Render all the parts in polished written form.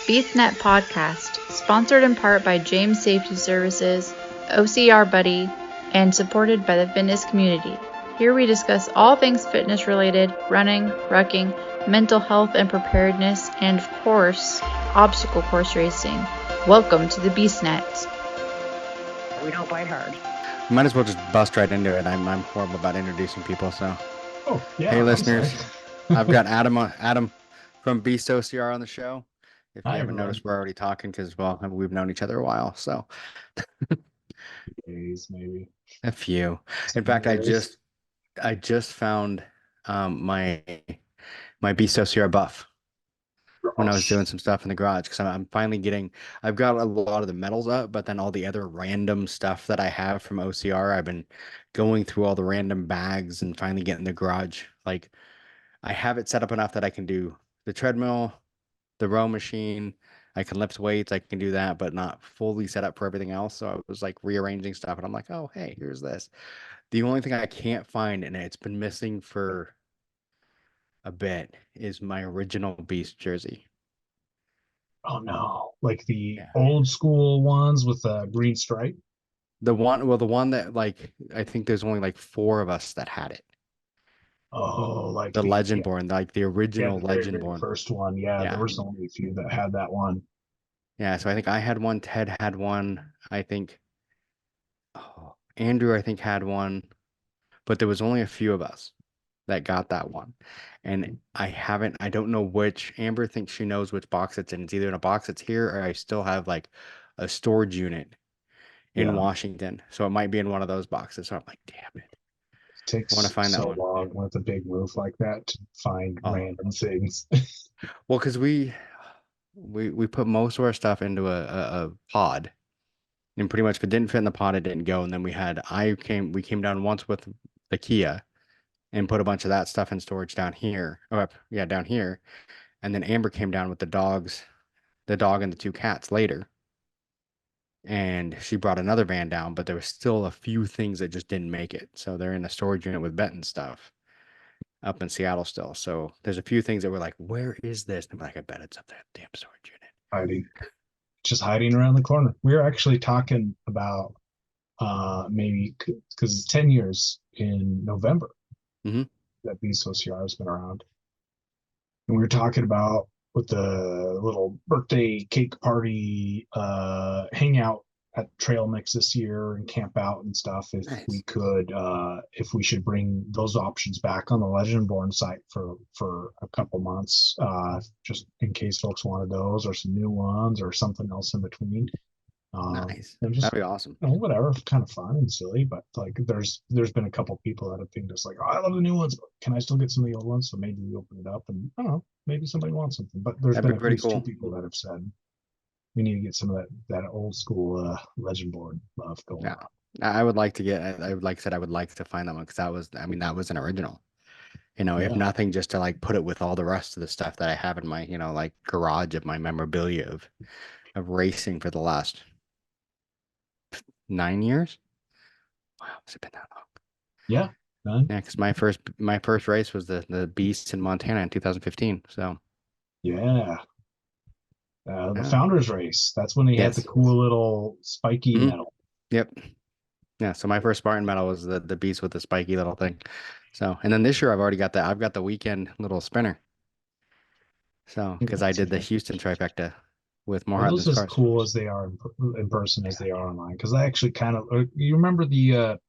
BeastNet Podcast, sponsored in part by James Safety Services, OCR Buddy, and supported by the fitness community. Here we discuss all things fitness related, running, rucking, mental health and preparedness, and of course, obstacle course racing. Welcome to the BeastNet. We don't bite hard. Might as well just bust right into it. I'm horrible about introducing people, so. Oh, yeah. Hey, listeners. I've got Adam from Beasts OCR on the show. If you haven't noticed, we're already talking because, well, we've known each other a while, so. Days, maybe. A few. In fact, I just found my Beasts OCR buff when I was doing some stuff in the garage, because I'm finally getting, I've got a lot of the medals up, but then all the other random stuff that I have from OCR, I've been going through all the random bags and finally getting the garage. Like, I have it set up enough that I can do the treadmill, the row machine, I can lift weights, I can do that, but not fully set up for everything else. So I was like rearranging stuff, and I'm like, oh, hey, here's this. The only thing I can't find, and it's been missing for a bit, is my original Beast jersey. Oh no, like the old school ones with the green stripe. The one that, like, I think there's only like 4 of us that had it. Oh, like the Legendborn, like the original Legendborn. First one, there was only a few that had that one. Yeah, so I think I had one, Ted had one, I think Andrew, I think, had one, but there was only a few of us that got that one. And I don't know which. Amber thinks she knows which box it's in. It's either in a box that's here, or I still have like a storage unit in Washington. So it might be in one of those boxes. So I'm like, damn it. It takes I want to find so that one. long with a big move like that to find random things. Well, because we put most of our stuff into a pod. And pretty much if it didn't fit in the pod, it didn't go. And then we came down once with the Kia and put a bunch of that stuff in storage down here. Down here. And then Amber came down with the dog and the 2 cats later. And she brought another van down, but there was still a few things that just didn't make it. So they're in a storage unit with Benton stuff up in Seattle still. So there's a few things that were like, where is this? And I'm like, I bet it's up there, damn storage unit. Just hiding around the corner. We were actually talking about maybe, because it's 10 years in November that Beasts OCR has been around. And we were talking about with the little birthday cake party hangout at TrailMix this year and camp out and stuff, if we could, if we should bring those options back on the Legendborn site for a couple months, just in case folks wanted those or some new ones or something else in between. Nice. Just, that'd be awesome. Whatever, kind of fun and silly, but like there's been a couple people that have been just like, oh, I love the new ones, but can I still get some of the old ones? So maybe we open it up, and I don't know, maybe somebody wants something. But there's been at least 2 people that have said we need to get some of that old school Legendborn love going on. I would like to get, like I said, I would like to find that one, because that was an original. If nothing, just to like put it with all the rest of the stuff that I have in my, like garage of my memorabilia of racing for the last 9 years. Wow, has it been that long? Yeah. Yeah, because my first race was the Beasts in Montana in 2015. So the Founders Race. That's when they had the cool little spiky medal. Yep. Yeah, so my first Spartan medal was the Beast with the spiky little thing. So, and then this year I've got the weekend little spinner. So, because I did the Houston trifecta with more hard than those scars. as cool as they are in person as they are online. Because I actually kind of, you remember the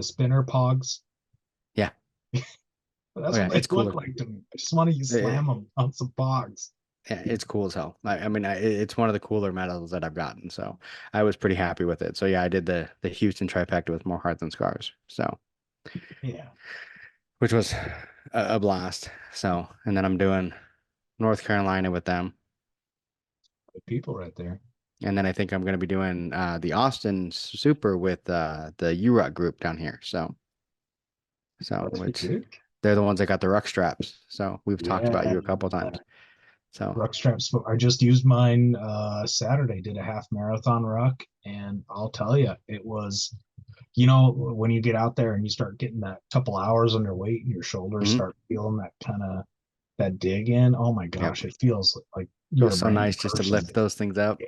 spinner pogs? Yeah. That's what they look like to me. I just want to slam them on some pogs. Yeah, it's cool as hell. It's one of the cooler medals that I've gotten, so I was pretty happy with it. So yeah, I did the Houston trifecta with more heart than scars. So which was a blast. So, and then I'm doing North Carolina with them. Good people right there. And then I think I'm going to be doing the Austin Super with the URUC group down here. So which they're the ones that got the ruck straps. So we've talked about you a couple times. So ruck straps. I just used mine Saturday, did a half marathon ruck, and I'll tell you, it was, when you get out there and you start getting that couple hours under weight and your shoulders start feeling that kind of that dig in, oh my gosh, it feels like you're Feels a so brand new nice just to person. lift those things up.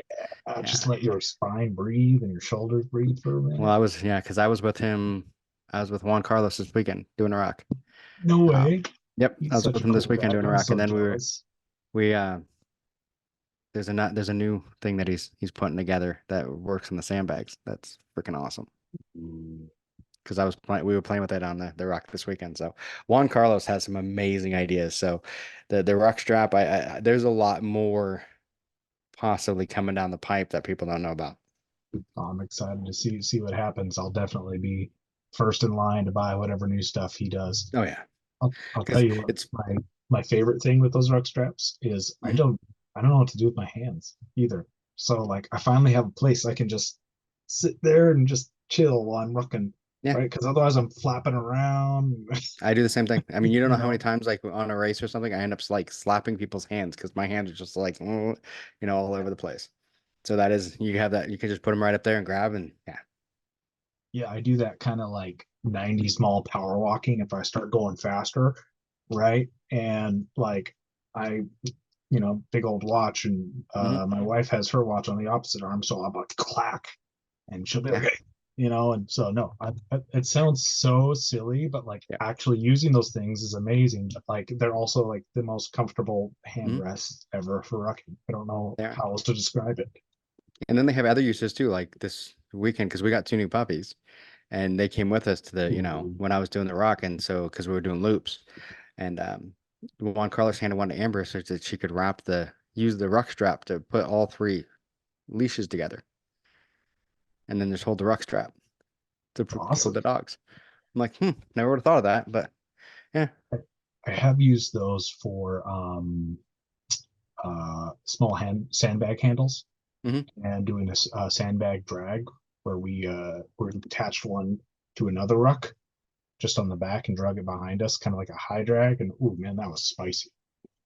Just Yeah. let your spine breathe and your shoulders breathe for a Well, minute. because I was with him. I was with Juan Carlos this weekend doing a rock. No way. Yep, I He's was such with a him this cool weekend guy. doing a I'm rock, and so then jealous. we there's a new thing that he's putting together that works in the sandbags. That's freaking awesome. Because we were playing with it on the rock this weekend. So Juan Carlos has some amazing ideas. So the rock strap, there's a lot more possibly coming down the pipe that people don't know about. I'm excited to see what happens. I'll definitely be first in line to buy whatever new stuff he does. Oh yeah, I'll tell because you what, it's my favorite thing with those ruck straps is Mhm. I don't know what to do with my hands either. So like I finally have a place I can just sit there and just chill while I'm rucking, Yeah, right? Because otherwise I'm flapping around. I do the same thing. I mean, you don't You know how many know, times like on a race or something, I end up like slapping people's hands because my hands are just like, all over the place. So that is, you have that, you can just put them right up there and grab and yeah. yeah, I do that kind of like 90s mall power walking if I start going faster, right? And like I big old watch, and Hmm. my wife has her watch on the opposite arm, so I'm like clack, and she'll be like, Yeah. hey, and so no, it sounds so silly, but like Yeah. actually using those things is amazing. But like they're also like the most comfortable hand Hmm. rests ever for rucking. I don't know There. how else to describe it. And then they have other uses too, like this weekend, because we got two new puppies and they came with us to Ooh, when I was doing the rock. And so, because we were doing loops and Juan Carlos handed one to Amber so that she could use the ruck strap to put all three leashes together and then just hold the ruck strap it's for awesome. the dogs. I'm like, never would have thought of that, but yeah. I have used those for small hand sandbag handles Hmm. and doing this sandbag drag where we attached one to another ruck just on the back and drug it behind us, kind of like a high drag. And oh man, that was spicy.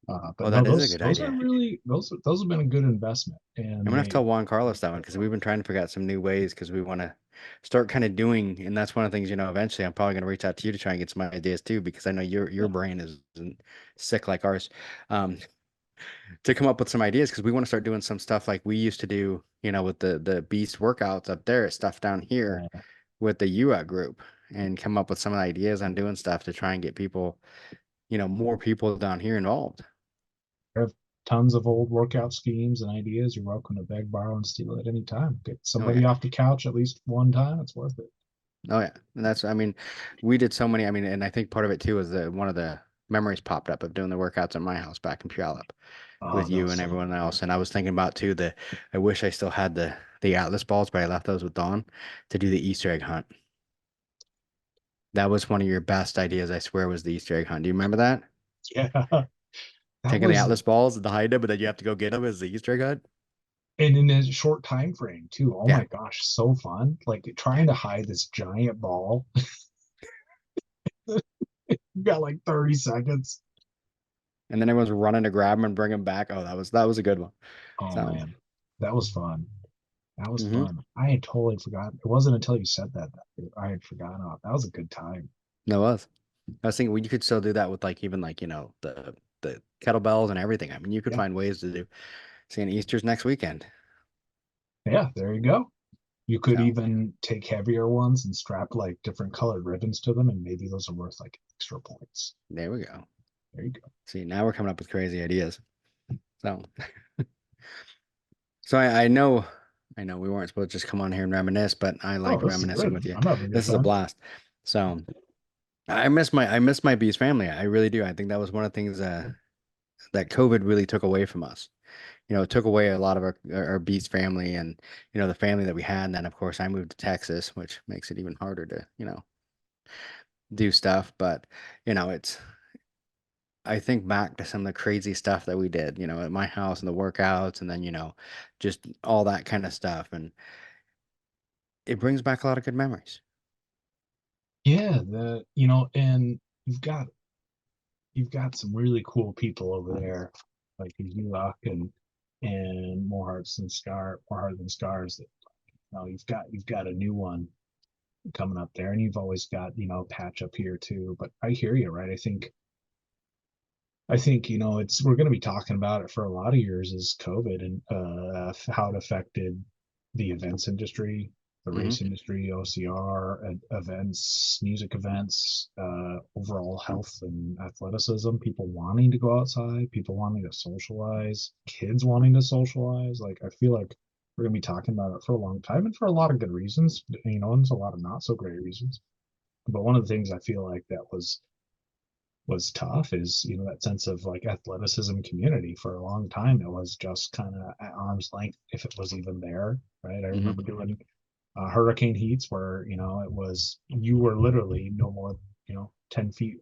But Oh, no, that is a those good are idea. really those have been a good investment, I'm and gonna have to tell they Juan Carlos that one because we've been trying to figure out some new ways because we want to start kind of doing, and that's one of the things, eventually I'm probably gonna reach out to you to try and get some ideas too because I know your brain isn't sick like ours, um, to come up with some ideas because we want to start doing some stuff like we used to do, with the Beast workouts up there, stuff down here uh, with the UA group, and come up with some ideas on doing stuff to try and get people, more people down here involved. have tons of old workout schemes and ideas. You're welcome to beg, borrow, and steal at any time. Get Oh somebody yeah. off the couch at least one time. It's worth it. Oh yeah, and I mean, we did so many. I mean, and I think part of it too is that one of the memories popped up of doing the workouts at my house back in Puyallup Oh, with that you was and so everyone fun. else. And I was thinking about too I wish I still had the Atlas balls, but I left those with Dawn to do the Easter egg hunt. That was one of your best ideas, I swear, was the Easter egg hunt. Do you remember that? Yeah, that Taking the was Atlas balls to hide them, but then you have to go get them as the Easter egg hunt. and in a short time frame too. Oh Yeah, my gosh, so fun! Like yeah. trying to hide this giant ball. You got like 30 seconds. And then everyone's running to grab them and bring them back. Oh, that was a good one. Oh So, man, that was fun. That was hmm fun. I had totally forgotten. It wasn't until you said that I had forgotten about. That was a good time. that was. I was thinking, well, you could still do that with like even like the kettlebells and everything. I mean, you could Yeah, find ways to do. Seeing Easter's next weekend, yeah. There you go. You could so even take heavier ones and strap like different colored ribbons to them, and maybe those are worth like extra points. there we go. There you go. See, now we're coming up with crazy ideas. So, so I know we weren't supposed to just come on here and reminisce, but I Oh, like this is reminiscing good. with you. I'm having a good This is a time. blast. So I miss my Beast family. I really do. I think that was one of the things that COVID really took away from us. It took away a lot of our Beast family and the family that we had. And then of course I moved to Texas, which makes it even harder to do stuff. But it's I think back to some of the crazy stuff that we did, at my house and the workouts and then just all that kind of stuff, and it brings back a lot of good memories. Yeah, and you've got some really cool people over there, like Luck and More Heart Than Scars. That you've got a new one coming up there, and you've always got Patch up here too. But I hear you, right? I think I think, we're going to be talking about it for a lot of years is COVID and how it affected the events industry, the Hmm. race industry, OCR, events, music events, overall health and athleticism, people wanting to go outside, people wanting to socialize, kids wanting to socialize. Like, I feel like we're going to be talking about it for a long time and for a lot of good reasons, and there's a lot of not so great reasons. But one of the things I feel like that was tough is that sense of like athleticism community. For a long time it was just kind of at arm's length, if it was even there, right? I Hmm. remember doing hurricane heats where it was, you were literally no more 10 feet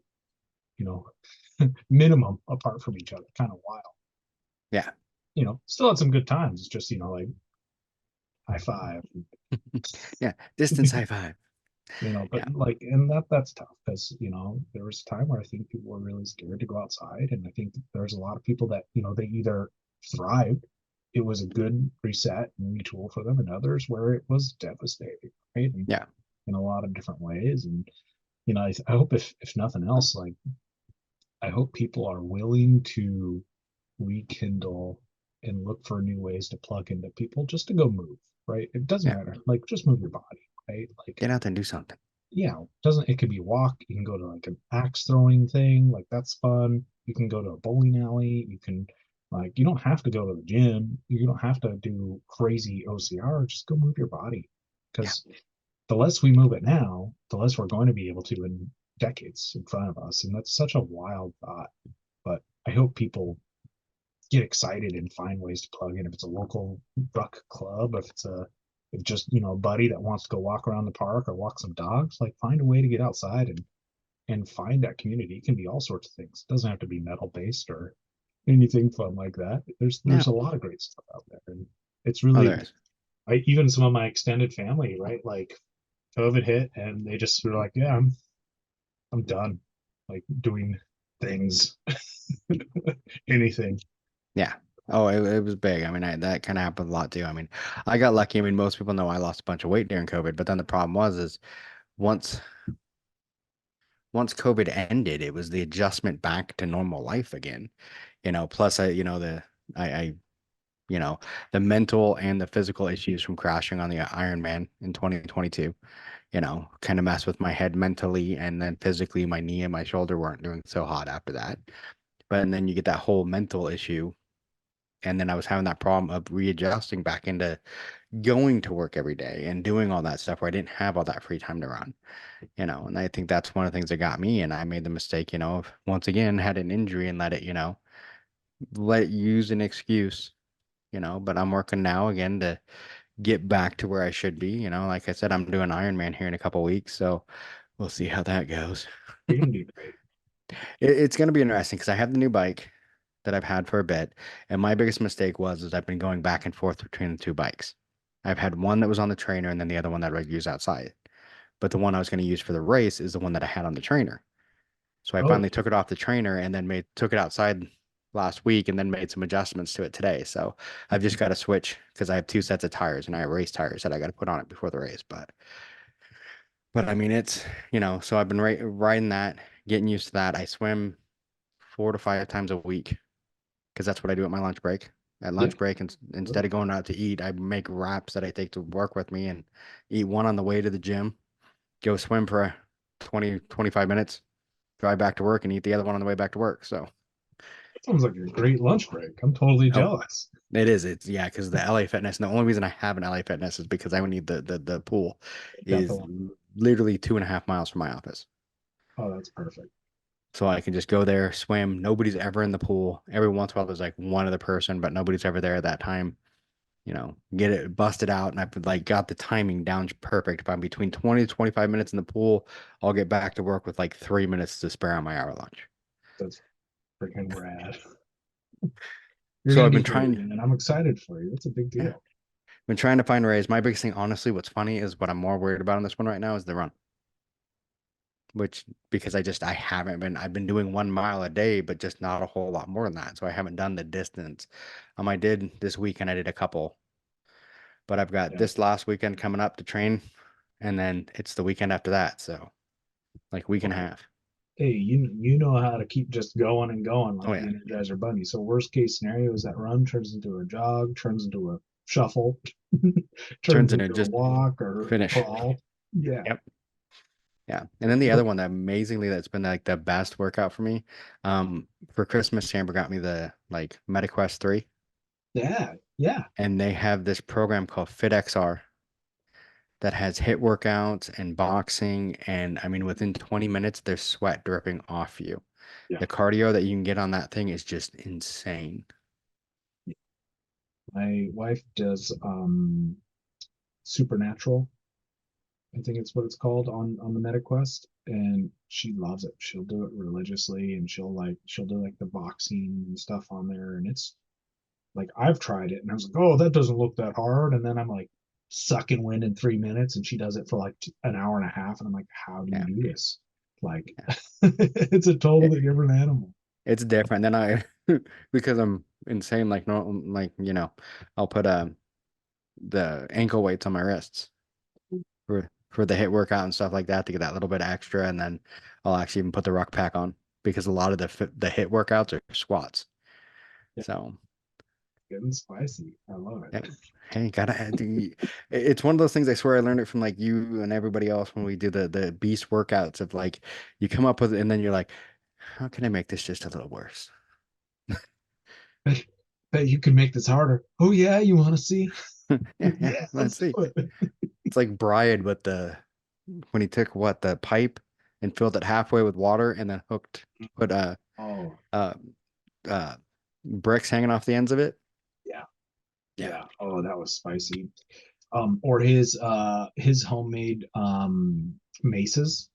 you know minimum apart from each other. Kind of wild. Yeah. Still had some good times. It's just like high five. Yeah. Distance high five. But Yeah. like, and that's tough because there was a time where I think people were really scared to go outside, and I think there's a lot of people that they either thrived, it was a good reset and retool for them, and others where it was devastating, right? And Yeah. in a lot of different ways. And I hope, if nothing else, like, I hope people are willing to rekindle and look for new ways to plug into people, just to go move, right? It doesn't Yeah. matter, like, just move your body, right? Like, Get out there and do something. yeah, doesn't it could be a walk. You can go to like an axe throwing thing, like that's fun. You can go to a bowling alley. You can, like, you don't have to go to the gym. You don't have to do crazy OCR. Just go move your body. Yeah. Because the less we move it now, the less we're going to be able to in decades in front of us. And that's such a wild thought. But I hope people get excited and find ways to plug in. If it's a local ruck club, if it's if just a buddy that wants to go walk around the park or walk some dogs, like, find a way to get outside and find that community. It can be all sorts of things. It doesn't have to be metal based or anything fun like that. There's No. a lot of great stuff out there, and it's Oh, there really, is. I even some of my extended family, right? Like, COVID hit and they just were like, yeah, I'm done, like, doing things, anything. Yeah. Oh, it was big. I mean, that kind of happened a lot too. I mean, I got lucky. I mean, most people know I lost a bunch of weight during COVID, but then the problem is once once COVID ended, it was the adjustment back to normal life again. Plus I the mental and the physical issues from crashing on the Ironman in 2022, kind of messed with my head mentally, and then physically my knee and my shoulder weren't doing so hot after that. But and then you get that whole mental issue. And then I was having that problem of readjusting back into going to work every day and doing all that stuff where I didn't have all that free time to run, and I think that's one of the things that got me. And I made the mistake, of once again had an injury and let it use an excuse, but I'm working now again to get back to where I should be. Like I said, I'm doing Ironman here in a couple weeks, so we'll see how that goes. You're gonna do great. It's going to be interesting because I have the new bike that I've had for a bit, and my biggest mistake is I've been going back and forth between the two bikes. I've had one that was on the trainer and then the other one that I'd use outside. But the one I was going to use for the race is the one that I had on the trainer. So I Oh, finally took it off the trainer and then took it outside last week and then made some adjustments to it today. So I've just got to switch because I have two sets of tires and I have race tires that I got to put on it before the race. But I mean, it's, so I've been riding that, getting used to that. I swim 4 to 5 times a week because that's what I do at my lunch break. At yeah. lunch break, and instead of going out to eat, I make wraps that I take to work with me and eat one on the way to the gym, go swim for 20, 25 minutes, drive back to work and eat the other one on the way back to work. So, That sounds like a great lunch break. I'm totally oh, jealous. it is. It's yeah, because the LA Fitness, and the only reason I have an LA Fitness is because I would need the pool Got the is one. literally 2.5 miles from my office. Oh, that's perfect. So I can just go there, swim. Nobody's ever in the pool. Every once in a while, there's like one other person, but nobody's ever there at that time. Get it busted out. And I've like got the timing down perfect. If I'm between 20 to 25 minutes in the pool, I'll get back to work with like 3 minutes to spare on my hour lunch. That's freaking rad. You're So gonna I've do been great, trying, man. I'm excited for you. That's a big yeah, deal. been trying to find ways. My biggest thing, honestly, what's funny is what I'm more worried about on this one right now is the run, which because I haven't been, I've been doing 1 mile a day, but just not a whole lot more than that. So I haven't done the distance. I did this weekend, I did a couple, but I've got Yeah. this last weekend coming up to train, and then it's the weekend after that. So like week and a Okay. half. hey, you know how to keep just going and going like Oh the yeah. Energizer Bunny. So worst case scenario is that run turns into a jog, turns into a shuffle, Turns turns into into a just walk or finish. crawl. Yeah. Yep. Yeah. And then the other one that amazingly that's been like the best workout for me. For Christmas, Amber got me the like MetaQuest 3, Yeah. Yeah. and they have this program called FitXR that has hit workouts and boxing. And I mean, within 20 minutes, there's sweat dripping off you. Yeah. The cardio that you can get on that thing is just insane. My wife does Supernatural. I think it's what it's called on the MetaQuest, and she loves it. She'll do it religiously, and she'll do like the boxing and stuff on there, and it's like I've tried it, and I was like, oh, that doesn't look that hard, and then I'm like sucking wind in 3 minutes, and she does it for like an hour and a half, and I'm like, how do you Yeah. do this? Like, Yeah. it's a totally different animal. It's different. Then I, because I'm insane, like, no, like, I'll put the ankle weights on my wrists for the hit workout and stuff like that to get that little bit extra. And then I'll actually even put the ruck pack on because a lot of the hit workouts are squats. Yeah, So, getting spicy. I love yeah. it. Hey, it's one of those things I swear I learned it from like you and everybody else when we do the beast workouts of like you come up with it and then you're like, how can I make this just a little worse? Bet you can make this harder. Oh yeah, you want to see? Yeah, yeah. Yeah, Let's let's do see. it. It's like Brian with when he took the pipe and filled it halfway with water and then put Oh uh uh bricks hanging off the ends of it. yeah, Yeah. yeah. Oh, that was spicy. Or his homemade maces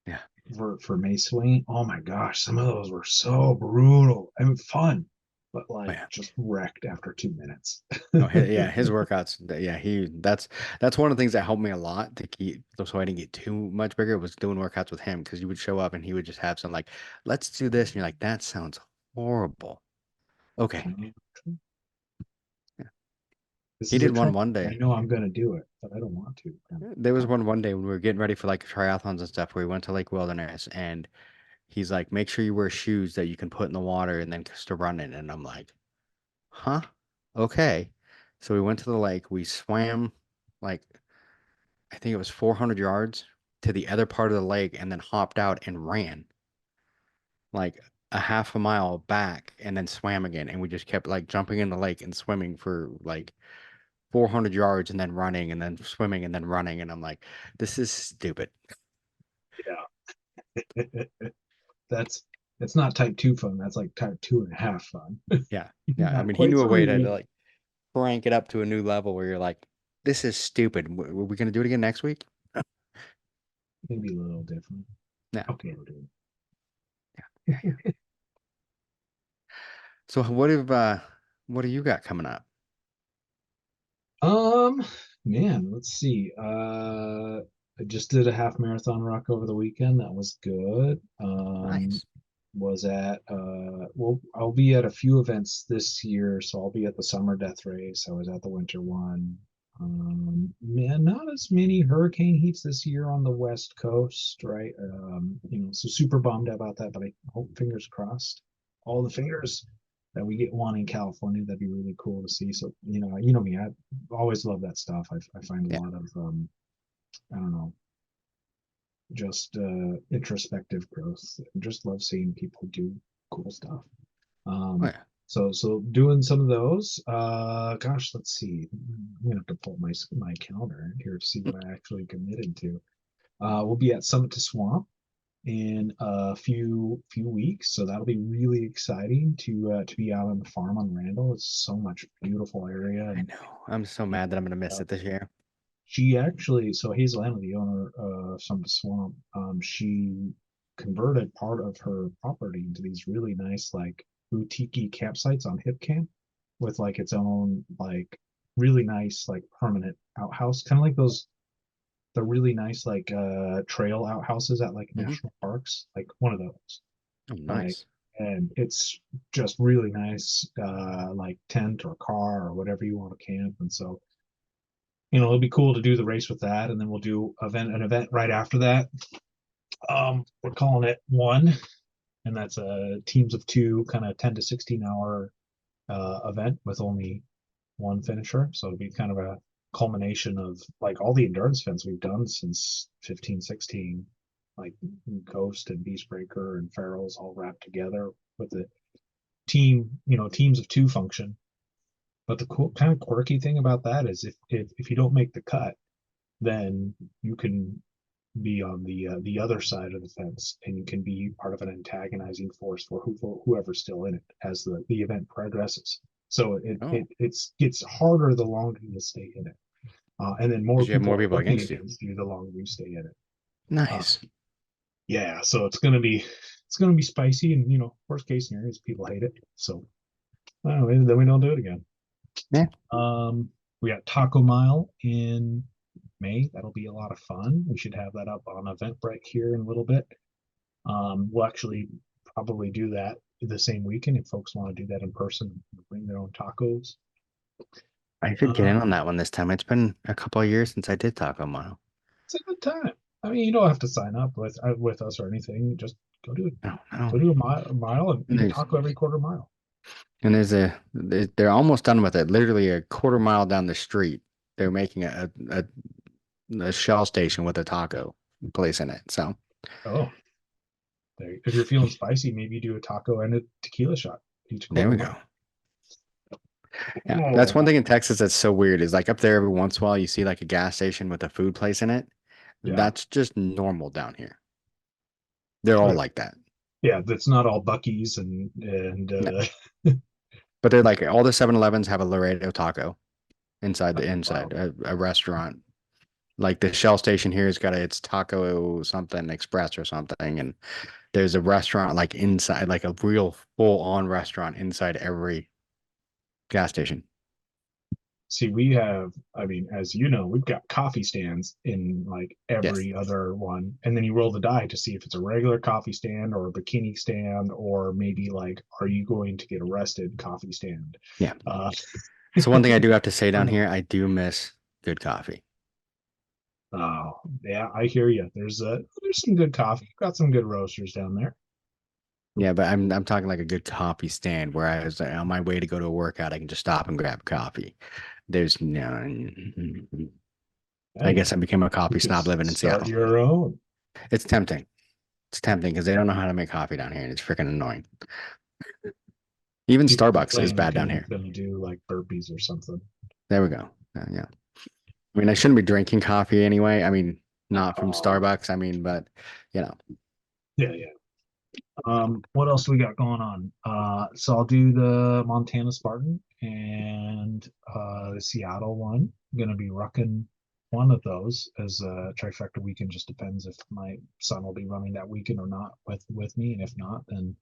Yeah. for mace swinging. Oh my gosh, some of those were so brutal. I mean, fun, but Oh like yeah. just wrecked after 2 minutes. No, his workouts. Yeah, that's one of the things that helped me a lot to keep so I didn't get too much bigger was doing workouts with him because you would show up and he would just have some like, let's do this, and you're like, that sounds horrible. Okay. Yeah. This He is a did trend. one I day. know I'm gonna do it, but I don't want to. There was one day when we were getting ready for like triathlons and stuff where we went to Lake Wilderness and he's like, make sure you wear shoes that you can put in the water and then to run in. And I'm like, huh? Okay. So we went to the lake. We swam like, I think it was 400 yards to the other part of the lake and then hopped out and ran like a half a mile back and then swam again. And we just kept like jumping in the lake and swimming for like 400 yards and then running and then swimming and then running. And I'm like, this is stupid. Yeah, that's it's not type 2 fun. That's like type 2.5 fun. Yeah. Yeah. I Not mean, he quite knew a way to three. like crank it up to a new level where you're like, this is stupid. Were we going to do it again next week? Maybe a little different. Yeah. Okay, we're doing. Yeah. Yeah. So what do you got coming up? Um, man, let's see. I just did a half marathon ruck over the weekend. That was good. Nice. Was at well, I'll be at a few events this year, so I'll be at the summer death race. I was at the winter one. Man, not as many hurricane heats this year on the West Coast, right? So super bummed about that, but I hope fingers crossed. All the fingers that we get one in California, that'd be really cool to see. So, you know me, I always love that stuff. I find a Yeah. lot of I don't know, just introspective growth. I just love seeing people do cool stuff. Oh Um, yeah. so doing some of those. Gosh, let's see. I'm gonna have to pull my calendar here to see what I actually committed to. We'll be at Summit to Swamp in a few weeks, so that'll be really exciting to be out on the farm on Randall. It's so much beautiful area, I and know. I'm so mad that I'm gonna miss it this year. she actually, so Hazel Anna, the owner of Summit Swamp, she converted part of her property into these really nice, like boutique campsites on Hip Camp with like its own, like really nice, like permanent outhouse, kind of like the really nice, like trail outhouses at like Hmm. national parks, like one of those. Oh, Like, nice. and it's just really nice, like tent or car or whatever you want to camp. And so it'll be cool to do the race with that, and then we'll do an event right after that We're calling it one, and that's a teams of two, kind of 10 to 16 hour event with only one finisher. So it'll be kind of a culmination of like all the endurance events we've done since 15, 16, like Ghost and BeastBreaker and Ferals all wrapped together with the teams of two function. But the cool kind of quirky thing about that is if you don't make the cut, then you can be on the other side of the fence, and you can be part of an antagonizing force for whoever's still in it as the event progresses. So it gets harder the longer you stay in it, and then more people against you the longer you stay in it. Nice. Yeah, so it's gonna be spicy, and worst case scenario is people hate it. So then we don't do it again. Yeah. We got Taco Mile in May. That'll be a lot of fun. We should have that up on Eventbrite here in a little bit. We'll actually probably do that the same weekend if folks want to do that in person, bring their own tacos. I should get in on that one this time. It's been a couple of years since I did Taco Mile. It's a good time. I mean, you don't have to sign up with us or anything. Just go do it. No. Go do a mile and eat a taco every quarter mile. And they're almost done with it. Literally a quarter mile down the street, they're making a Shell station with a taco place in it. So, if you're feeling spicy, maybe do a taco and a tequila shot. There we go. Yeah, that's one thing in Texas that's so weird is like up there every once in a while you see like a gas station with a food place in it. Yeah. That's just normal down here. They're all like that. Yeah, that's not all Buc-ee's and no. But they're like all the 7-Elevens have a Laredo taco inside a restaurant. Like the Shell station here has got its taco something express or something, and there's a restaurant like inside, like a real full-on restaurant inside every gas station. See, we have, I mean, as you know, we've got coffee stands in like every other one. And then you roll the die to see if it's a regular coffee stand or a bikini stand, or maybe like, are you going to get arrested coffee stand? Yeah. So one thing I do have to say down here, I do miss good coffee. Oh, yeah, I hear you. There's some good coffee. You've got some good roasters down there. Yeah, but I'm talking like a good coffee stand where I was on my way to go to a workout, I can just stop and grab coffee. There's no. I guess I became a coffee snob living in Seattle. Your own. It's tempting. It's tempting because they don't know how to make coffee down here, and it's freaking annoying. Even Starbucks is bad down here. Gonna do like burpees or something. There we go. Yeah. I mean, I shouldn't be drinking coffee anyway. I mean, not from Starbucks. I mean, but Yeah. What else do we got going on? So I'll do the Montana Spartan and the Seattle one. I'm gonna be rucking one of those as a trifecta weekend. Just depends if my son will be running that weekend or not with me, and if not, then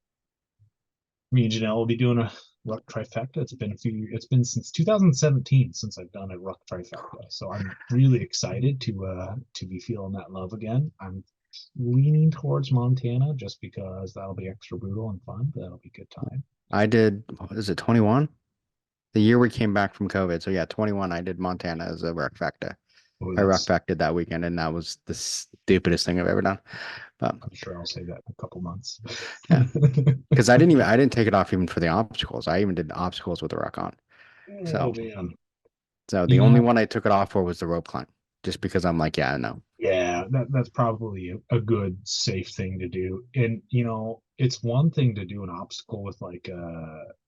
me and Janelle will be doing a ruck trifecta. It's been since 2017 since I've done a ruck trifecta, so I'm really excited to be feeling that love again. I'm leaning towards Montana just because that'll be extra brutal and fun, but that'll be a good time. I did, what is it, 21? The year we came back from COVID. So yeah, 21, I did Montana as a ruckfecta. I ruckfected that weekend, and that was the stupidest thing I've ever done. But I'm sure I'll say that in a couple months. Yeah, because I didn't take it off even for the obstacles. I even did obstacles with the ruck on. So the only one I took it off for was the rope climb, just because I'm like, yeah, no. Yeah, that's probably a good safe thing to do. And it's one thing to do an obstacle with like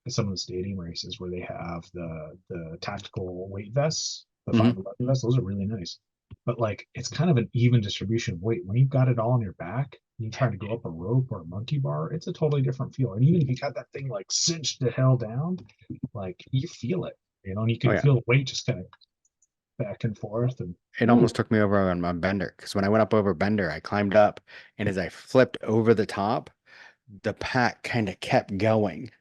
some of the stadium races where they have the tactical weight vests, the 511 vests. Those are really nice. But like it's kind of an even distribution of weight. When you've got it all on your back, and you try to go up a rope or a monkey bar, it's a totally different feel. And even if you got that thing like cinched the hell down, like you feel it, and you can feel the weight just kind of back and forth. And it almost took me over on Bender, because when I went up over Bender, I climbed up, and as I flipped over the top, the pack kind of kept going.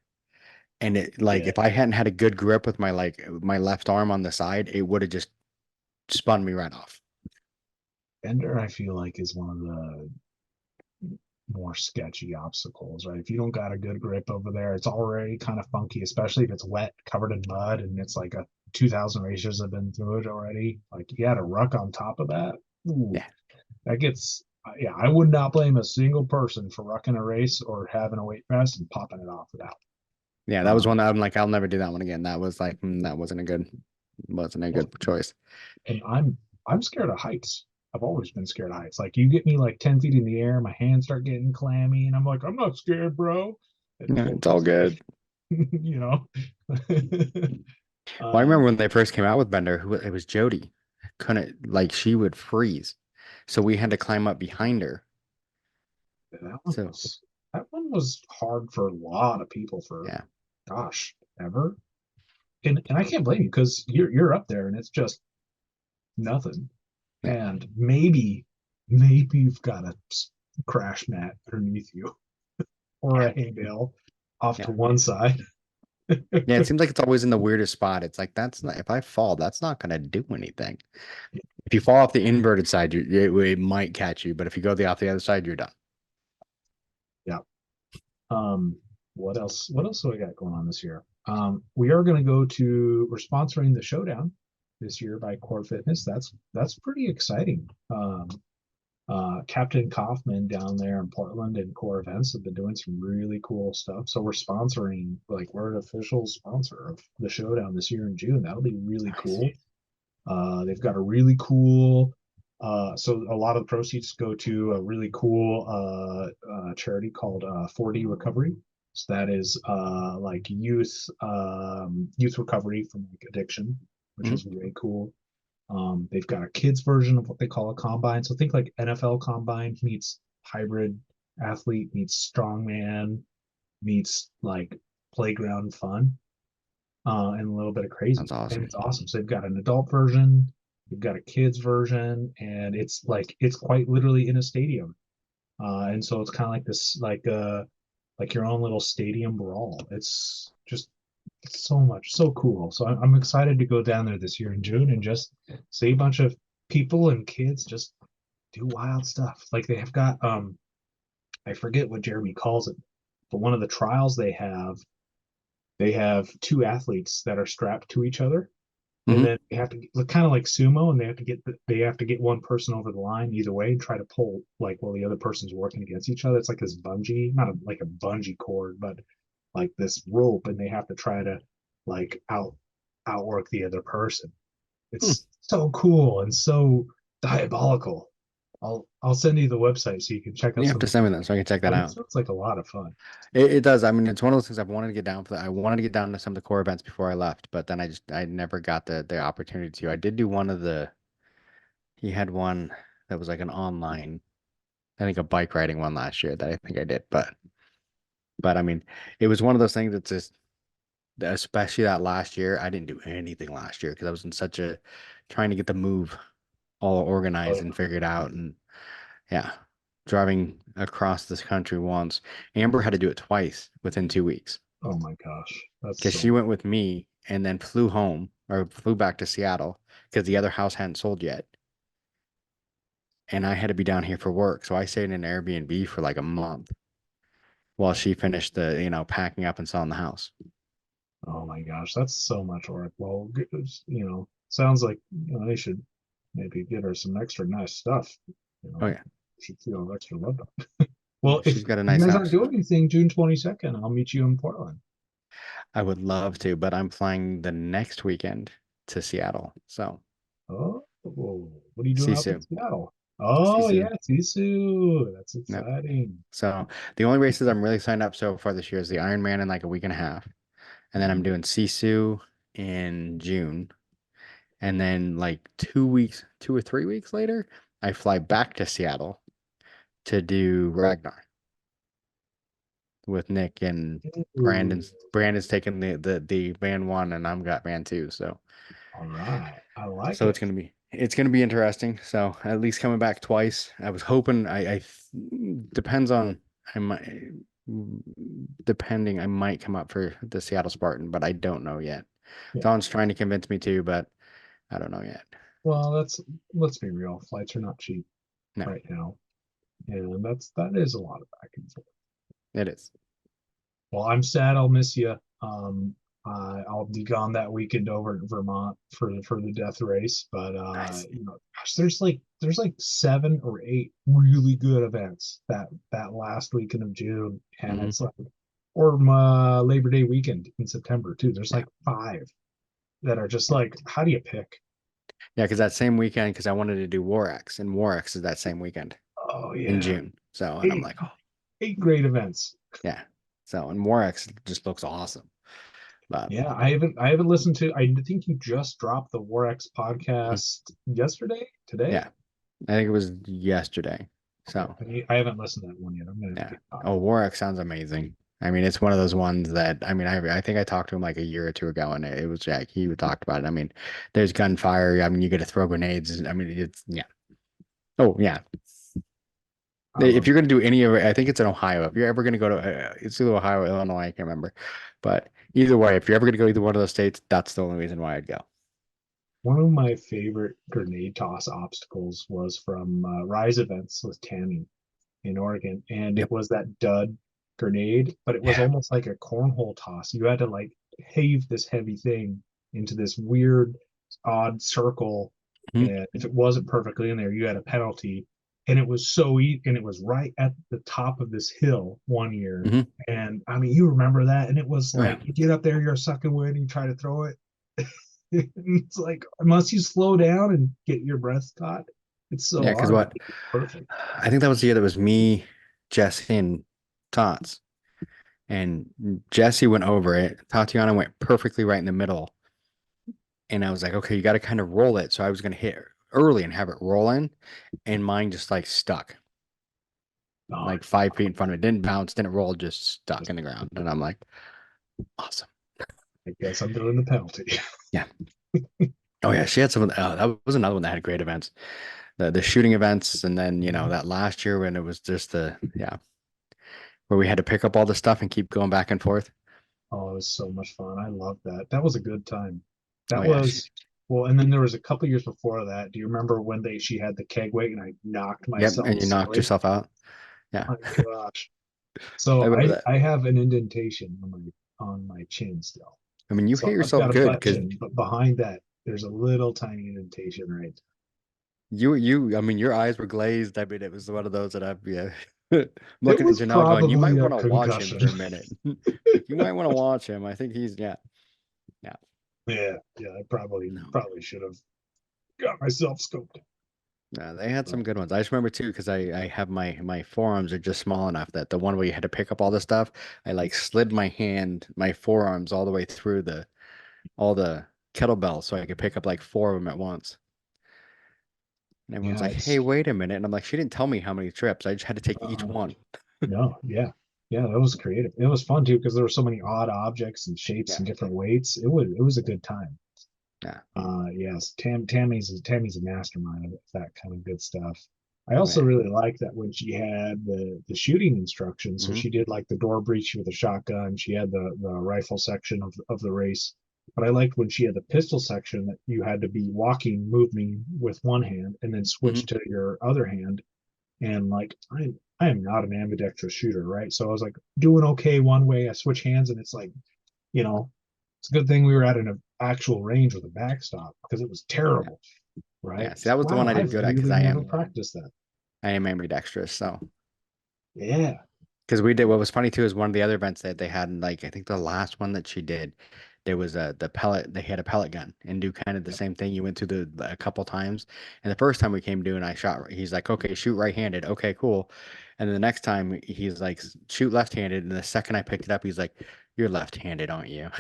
And it if I hadn't had a good grip with my left arm on the side, it would have just spun me right off. Bender, I feel like, is one of the more sketchy obstacles, right? If you don't got a good grip over there, it's already kind of funky, especially if it's wet, covered in mud, and it's like 2,000 racers have been through it already. Like you had a ruck on top of that. Ooh, that gets Yeah, I would not blame a single person for rucking a race or having a weight vest and popping it off without. Yeah, that was one that I'm like, I'll never do that one again. That was like, that wasn't a good choice. And I'm scared of heights. I've always been scared of heights. Like you get me like 10 feet in the air, my hands start getting clammy, and I'm like, I'm not scared, bro. Yeah, it's all good. You know. Well, I remember when they first came out with Bender, it was Jody. Couldn't like she would freeze, so we had to climb up behind her. So that one was hard for a lot of people for yeah, gosh, ever. And I can't blame you because you're up there and it's just nothing. yeah, And maybe you've got a crash mat underneath you or a hay bale off to yeah. one side. Yeah, it seems like it's always in the weirdest spot. It's like that's not if I fall, that's not gonna do anything. If you fall off the inverted side, it might catch you, but if you go off the other side, you're done. Yeah. What else? What else do I got going on this year? We are going to we're sponsoring the Showdown this year by Core Fitness. That's pretty exciting. Captain Kaufman down there in Portland and Core Events have been doing some really cool stuff. So we're sponsoring, like we're an official sponsor of the Showdown this year in June. That'll be really cool. They've got a really cool so a lot of the proceeds go to a really cool charity called 4D Recovery. So that is like youth recovery from like addiction, which Mhm. is really cool. They've got a kids version of what they call a combine. So think like NFL combine meets hybrid athlete meets strongman meets like playground fun and a little bit of crazy. That's And awesome. it's awesome. So they've got an adult version, they've got a kids version, and it's quite literally in a stadium. And so it's kind of like this like your own little stadium brawl. It's just so cool. So I'm excited to go down there this year in June and just see a bunch of people and kids just do wild stuff. Like they have got I forget what Jeremy calls it, but one of the trials they have two athletes that are strapped to each other, and Hmm. then they have to look kind of like sumo, and they have to get one person over the line either way and try to pull like while the other person's working against each other. It's like this bungee, not like a bungee cord, but like this rope, and they have to try to like outwork the other person. Hmm. It's so cool and so diabolical. I'll send you the website so you can check out You have some. to send me that so I can check that But it out. sounds like a lot of fun. It does. I mean, it's one of those things I've wanted to get down for. I wanted to get down to some of the core events before I left, but then I never got the opportunity to. I did do one of the. He had one that was like an online, I think a bike riding one last year that I think I did, but I mean, it was one of those things that's just, especially that last year, I didn't do anything last year because I was in such a trying to get the move all organized Oh, and figured out, and yeah, driving across this country once. Amber had to do it twice within 2 weeks. oh my gosh, that's Because she went with me and then flew home or flew back to Seattle because the other house hadn't sold yet. And I had to be down here for work. So I stayed in an Airbnb for like a month while she finished packing up and selling the house. Oh my gosh, that's so much work. Well, sounds like they should maybe get her some extra nice stuff. Oh, yeah. Should feel extra loved on. Well, if She's got a you nice guys aren't house. doing anything June 22nd, I'll meet you in Portland. I would love to, but I'm flying the next weekend to Seattle. So, Oh, what are you doing out in Sisu. Seattle? Oh Sisu. yeah, Sisu. That's Yep. exciting. So the only races I'm really signed up so far this year is the Ironman in like a week and a half. And then I'm doing Sisu in June. And then like 2 weeks, 2 or 3 weeks later, I fly back to Seattle to do Ragnar with Nick and Ooh, Brandon's taking the van one and I'm got van two. So all right. I like so it. it's gonna be interesting. So at least coming back twice. I was hoping depends on I might depending I might come up for the Seattle Spartan, but I don't know yet. Yeah. Don's trying to convince me to, but I don't know yet. Well, let's be real. Flights are not cheap No, right now, and that is a lot of back and forth. it is. Well, I'm sad I'll miss you. I'll be gone that weekend over in Vermont for the death race. But Nice. gosh, there's like 7 or 8 really good events that last weekend of June, and it's like, or Labor Day weekend in September too. There's like 5 that are just like, how do you pick? Yeah, because that same weekend, because I wanted to do Warex, and Warex is that same weekend Oh in yeah, June. So, and I'm 8 like, oh, 8 great events. yeah. So, and Warex just looks awesome. But Yeah, I haven't listened to. I think you just dropped the Warex podcast yesterday, today. yeah, I think it was yesterday. So, Okay. I haven't listened to that one yet. I'm gonna yeah. get Oh, Warex sounds amazing. I mean, it's one of those ones that, I mean, I think I talked to him like a year or two ago, and it was Jack. He talked about it. I mean, there's gunfire. I mean, you get to throw grenades. I mean, it's, yeah. Oh, yeah. I If love you're going to do any of it, I think it's in Ohio. If you're ever going to go to, it's either Ohio or Illinois, I can't remember. But either way, if you're ever going to go either one of those states, that's the only reason why I'd go. one of my favorite grenade toss obstacles was from Rise events with Tammy in Oregon, and it Yep. was that dud grenade, but it was Yeah. almost like a cornhole toss. You had to like have this heavy thing into this weird, odd circle, Mhm. and if it wasn't perfectly in there, you had a penalty. And it was so easy, and it was right at the top of this hill one year. Mhm. And I mean, you remember that? And it was Oh, yeah. like, you get up there, you're sucking wind, and you try to throw it. It's like, unless you slow down and get your breath caught, it's so Yeah, because hard. what? Perfect. I think that was the year that was me, Jesse, and Tots. And Jesse went over it. Tatiana went perfectly right in the middle. And I was like, okay, you got to kind of roll it. So I was going to hit early and have it roll in. And mine just like stuck Oh, like 5 feet in front of it. Didn't bounce, didn't roll, just stuck in the ground. And I'm like, awesome. I guess I'm doing the penalty. Yeah. Oh, yeah. She had some, that was another one that had great events. The shooting events. And then, you know, that last year when it was just yeah, where we had to pick up all the stuff and keep going back and forth. Oh, it was so much fun. I love that. That was a good time. Oh, That yeah. was well, and then there was a couple years before that. Do you remember when she had the keg weight and I knocked Yep. myself And you knocked silly? yourself out. Oh Yeah. my gosh. I So remember I that. I have an indentation on my chin still. I mean, you hit So I've yourself got a good butt because chin, but behind that there's a little tiny indentation, right? I mean, your eyes were glazed. I mean, it was one of those that I've, yeah, It looking was into now going, you might probably a want to watch him concussion. for a minute. You might want to watch him. I think he's, yeah, yeah. Yeah, I probably No, should have got myself scoped. no, they had some good ones. I just remember too, because I have my forearms are just small enough that the one where you had to pick up all the stuff, I like slid my forearms all the way through all the kettlebells so I could pick up like 4 of them at once. And everyone's Yeah, like, hey, it's wait a minute. And I'm like, she didn't tell me how many trips. I just had to take each uh, one. no, yeah, that was creative. It was fun too because there were so many odd objects and shapes Yeah, and different weights. It was a good time. yeah. Yes, Tammy's a mastermind of that kind of good stuff. I Oh, also yeah. really like that when she had the shooting instructions. So Hmm. she did like the door breach with a shotgun. She had the rifle section of the race. But I liked when she had the pistol section that you had to be moving with one hand and then Hmm. switch to your other hand. And like I am not an ambidextrous shooter, right? So I was like doing okay one way. I switch hands and it's like, you know, it's a good thing we were at an actual range with a backstop because it was Yeah. terrible, right? Yeah. See, It's that was like, the one wow, I did I've good at because really never practiced that. I am ambidextrous. So Yeah. because we did what was funny too is one of the other events that they had, like I think the last one that she did, there was the pellet. They had a pellet gun and do kind of the same thing. You went through a couple times, and the first time we came doing, I shot. He's like, okay, shoot right-handed. Okay, cool. And then the next time he's like, shoot left-handed. And the second I picked it up, he's like, you're left-handed, aren't you?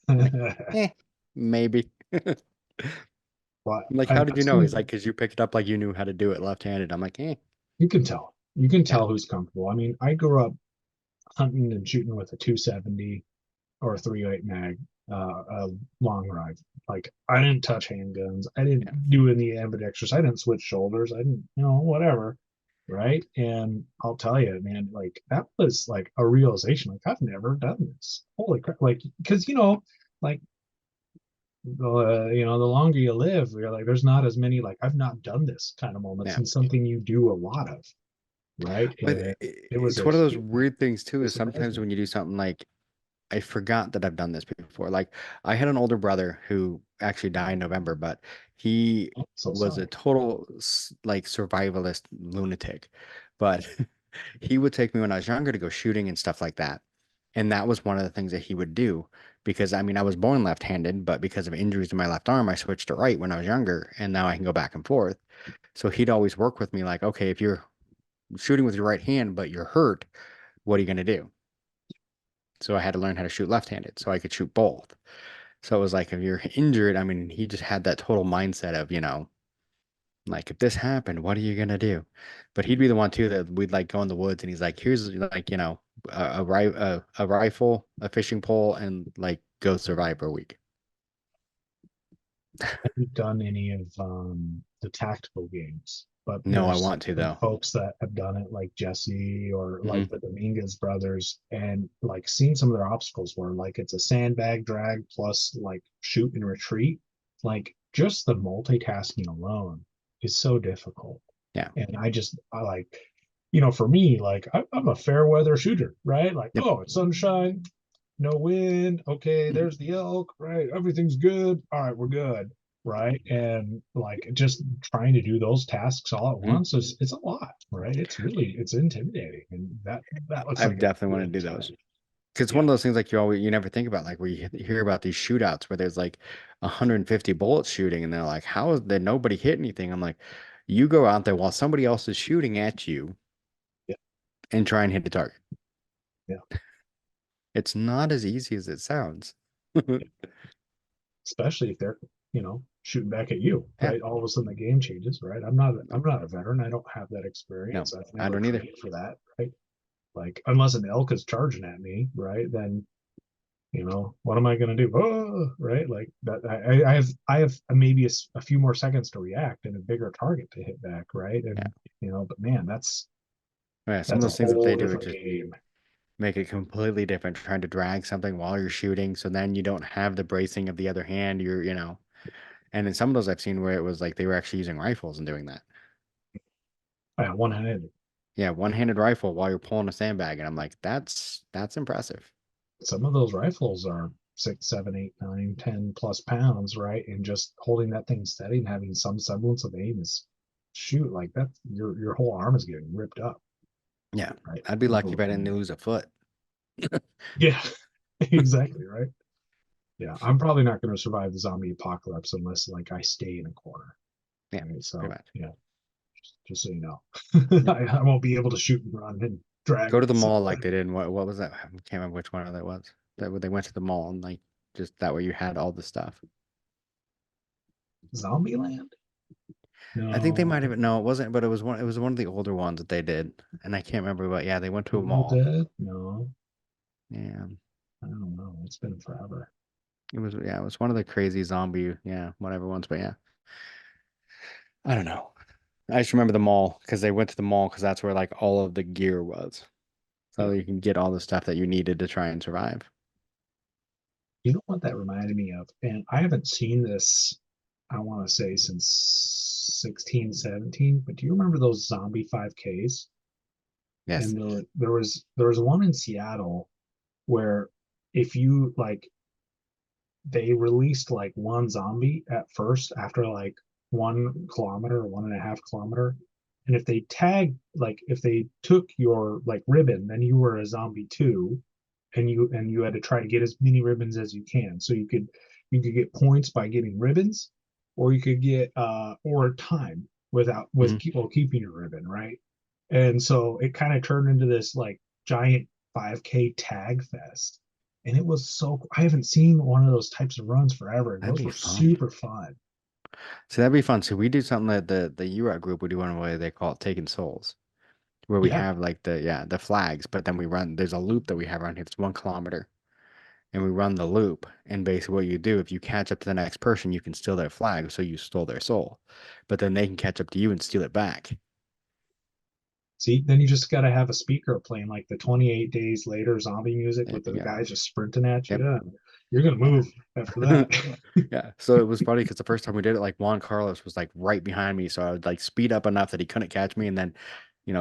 I'm like, eh, maybe. I'm But like, how I've did you know? He's seen like, because you picked it up like you knew how to do it left-handed. I'm like, eh, you can tell. You can yeah, tell who's comfortable. I mean, I grew up hunting and shooting with a 270 or a 308 mag, a long rifle. Like I didn't touch handguns. I didn't yeah. do any ambidextrous. I didn't switch shoulders. I didn't, whatever. Right. And I'll tell you, man, like that was like a realization. Like I've never done this. Holy crap. Like, because, like, the longer you live, you're like, there's not as many, like, I've not done this kind of moments Yeah. and something you do a lot of. Right. But And it was it's a one of those huge, weird things too, it is surprised sometimes me. when you do something like I forgot that I've done this before. Like I had an older brother who actually died in November, but he Oh, so was a sorry. total like survivalist lunatic. But he would take me when I was younger to go shooting and stuff like that. And that was one of the things that he would do because I mean I was born left-handed, but because of injuries to my left arm, I switched to right when I was younger, and now I can go back and forth. So he'd always work with me like, okay, if you're shooting with your right hand but you're hurt, what are you gonna do? So I had to learn how to shoot left-handed so I could shoot both. So it was like if you're injured, I mean, he just had that total mindset of, like if this happened, what are you gonna do? But he'd be the one too that we'd like go in the woods and he's like, here's like, a rifle, a fishing pole, and like go survive for a week. Haven't done any of the tactical games, but No, I there's want to some though. folks that have done it, like Jesse or like Hmm. the Dominguez brothers, and like seeing some of their obstacles where like it's a sandbag drag plus like shoot and retreat. Like just the multitasking alone is so difficult. Yeah. And I like, for me, like I'm a fair weather shooter, right? Like, Yep. oh, it's sunshine, no wind. Okay, Mhm. there's the elk, right? Everything's good. All right, we're good, right? And like just trying to do those tasks all at Mhm. once is it's a lot, right? It's intimidating, and that looks I've like a definitely really want to good do those. challenge. Because it's Yeah, one of those things like you never think about, like where you hear about these shootouts where there's like 150 bullets shooting, and they're like, how is there nobody hit anything? I'm like, you go out there while somebody else is shooting at you yeah, and try and hit the target. yeah, It's not as easy as it sounds. yeah. Especially if they're shooting back at you, Yeah, right? All of a sudden the game changes, right? I'm not a veteran. I don't have that no, experience. I've I never don't either. trained for that, right? Like unless an elk is charging at me, right? Then what am I going to do? Oh, right? Like that. I have maybe a few more seconds to react and a bigger target to hit back, right? Yeah, And but man, that's yeah. Some of that's a those things that whole they do are different just game. make it completely different. Trying to drag something while you're shooting, so then you don't have the bracing of the other hand. And in some of those I've seen where it was like they were actually using rifles and doing that. Yeah, one-handed. Yeah, one-handed rifle while you're pulling a sandbag, and I'm like, that's impressive. Some of those rifles are 6, 7, 8, 9, 10 plus pounds, right? And just holding that thing steady and having some semblance of aim is shoot like that. Your whole arm is getting ripped up, Yeah, right? I'd be lucky if I didn't lose a foot. Yeah, exactly, right. Yeah, I'm probably not going to survive the zombie apocalypse unless like I stay in a corner. Yeah, Right. pretty So much. yeah, just so you know, Yep. I won't be able to shoot and run and drag Go at to the the same mall like time. they did. What was that? I can't remember which one that was. That they went to the mall and like just that way you had all the stuff. Zombieland? I think they No. might have. No, it wasn't. But it was one. It was one of the older ones that they did, and I can't remember. But yeah, they went to a Evil mall. Dead? No. Yeah, I don't know. It's been forever. it was. Yeah, it was one of the crazy zombie. Yeah, whatever ones. But yeah, I don't know. I just remember the mall because they went to the mall because that's where like all of the gear was. So Yeah. you can get all the stuff that you needed to try and survive. You know what that reminded me of? And I haven't seen this, I want to say, since 16, 17. But do you remember those zombie 5Ks? Yes. And there was one in Seattle where if you like they released like one zombie at first after like 1 kilometer or 1.5 kilometer. And if they tagged, like if they took your like ribbon, then you were a zombie too. And you had to try to get as many ribbons as you can. So you could get points by getting ribbons, or you could get or time without with Hmm. while keeping your ribbon, right? And so it kind of turned into this like giant 5K tag fest, and it was so I haven't seen one of those types of runs forever, and That'd those be were fun. super fun. So that'd be fun. So we do something that the URAT group we do one way they call it Taking Souls, where we Yeah. have like the flags, but then we run. There's a loop that we have around here. It's 1 kilometer, and we run the loop. And basically, what you do if you catch up to the next person, you can steal their flag, so you stole their soul, but then they can catch up to you and steal it back. See, then you just got to have a speaker playing like the 28 days later zombie music There with you the go. guys just sprinting at Yep. you. And you're gonna Yeah. move after that. Yeah. So it was funny because the first time we did it, like Juan Carlos was like right behind me, so I would like speed up enough that he couldn't catch me, and then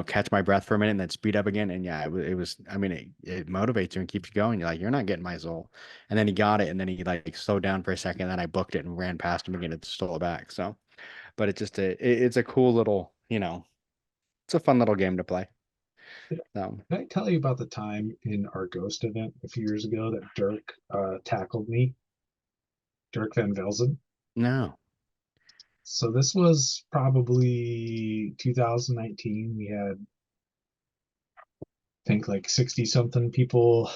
catch my breath for a minute and then speed up again. And yeah, it was, I mean, it motivates you and keeps you going. You're like, you're not getting my soul. And then he got it. And then he like slowed down for a second. And then I booked it and ran past him again and stole it back. So, but it's a cool little, it's a fun little game to play. Can I tell you about the time in our Ghost event a few years ago that Dirk tackled me? Dirk Van Velzen. No. So this was probably 2019. We had, I think, like 60 something people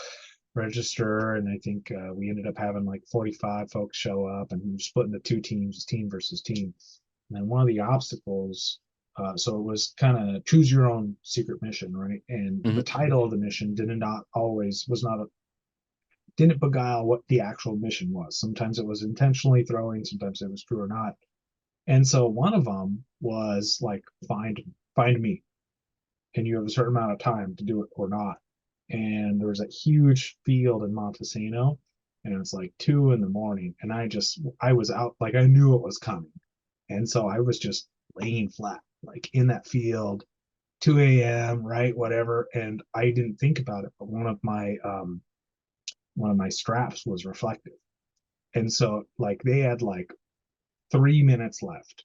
register, and I think we ended up having like 45 folks show up, and we were split into two teams, team versus team. And then one of the obstacles, so it was kind of choose your own secret mission, right? And the title of the mission didn't beguile what the actual mission was. Sometimes it was intentionally throwing, sometimes it was true or not. And so one of them was like find me, and you have a certain amount of time to do it or not. And there was a huge field in Montesino, and it's like 2 a.m, and I was out, like I knew it was coming, and so I was just laying flat like in that field, 2 a.m, right, whatever. And I didn't think about it, but one of my straps was reflective, and so like they had like 3 minutes left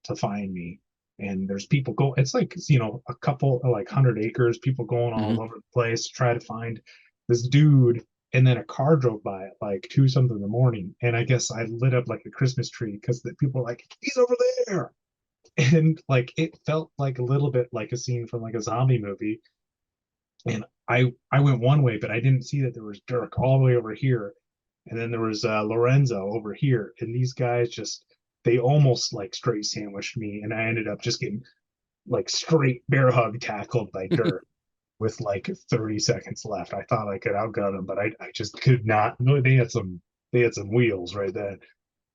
to find me. And there's people go, it's like, a couple like 100 acres, people going all over the place to try to find this dude. And then a car drove by at like 2 something in the morning, and I guess I lit up like a Christmas tree because the people were like, he's over there. And like it felt like a little bit like a scene from like a zombie movie. And I went one way, but I didn't see that there was Dirk all the way over here, and then there was Lorenzo over here, and these guys just, they almost like straight sandwiched me, and I ended up just getting like straight bear hug tackled by Dirk with like 30 seconds left. I thought I could outgun him, but I just could not. No, they had some wheels right then.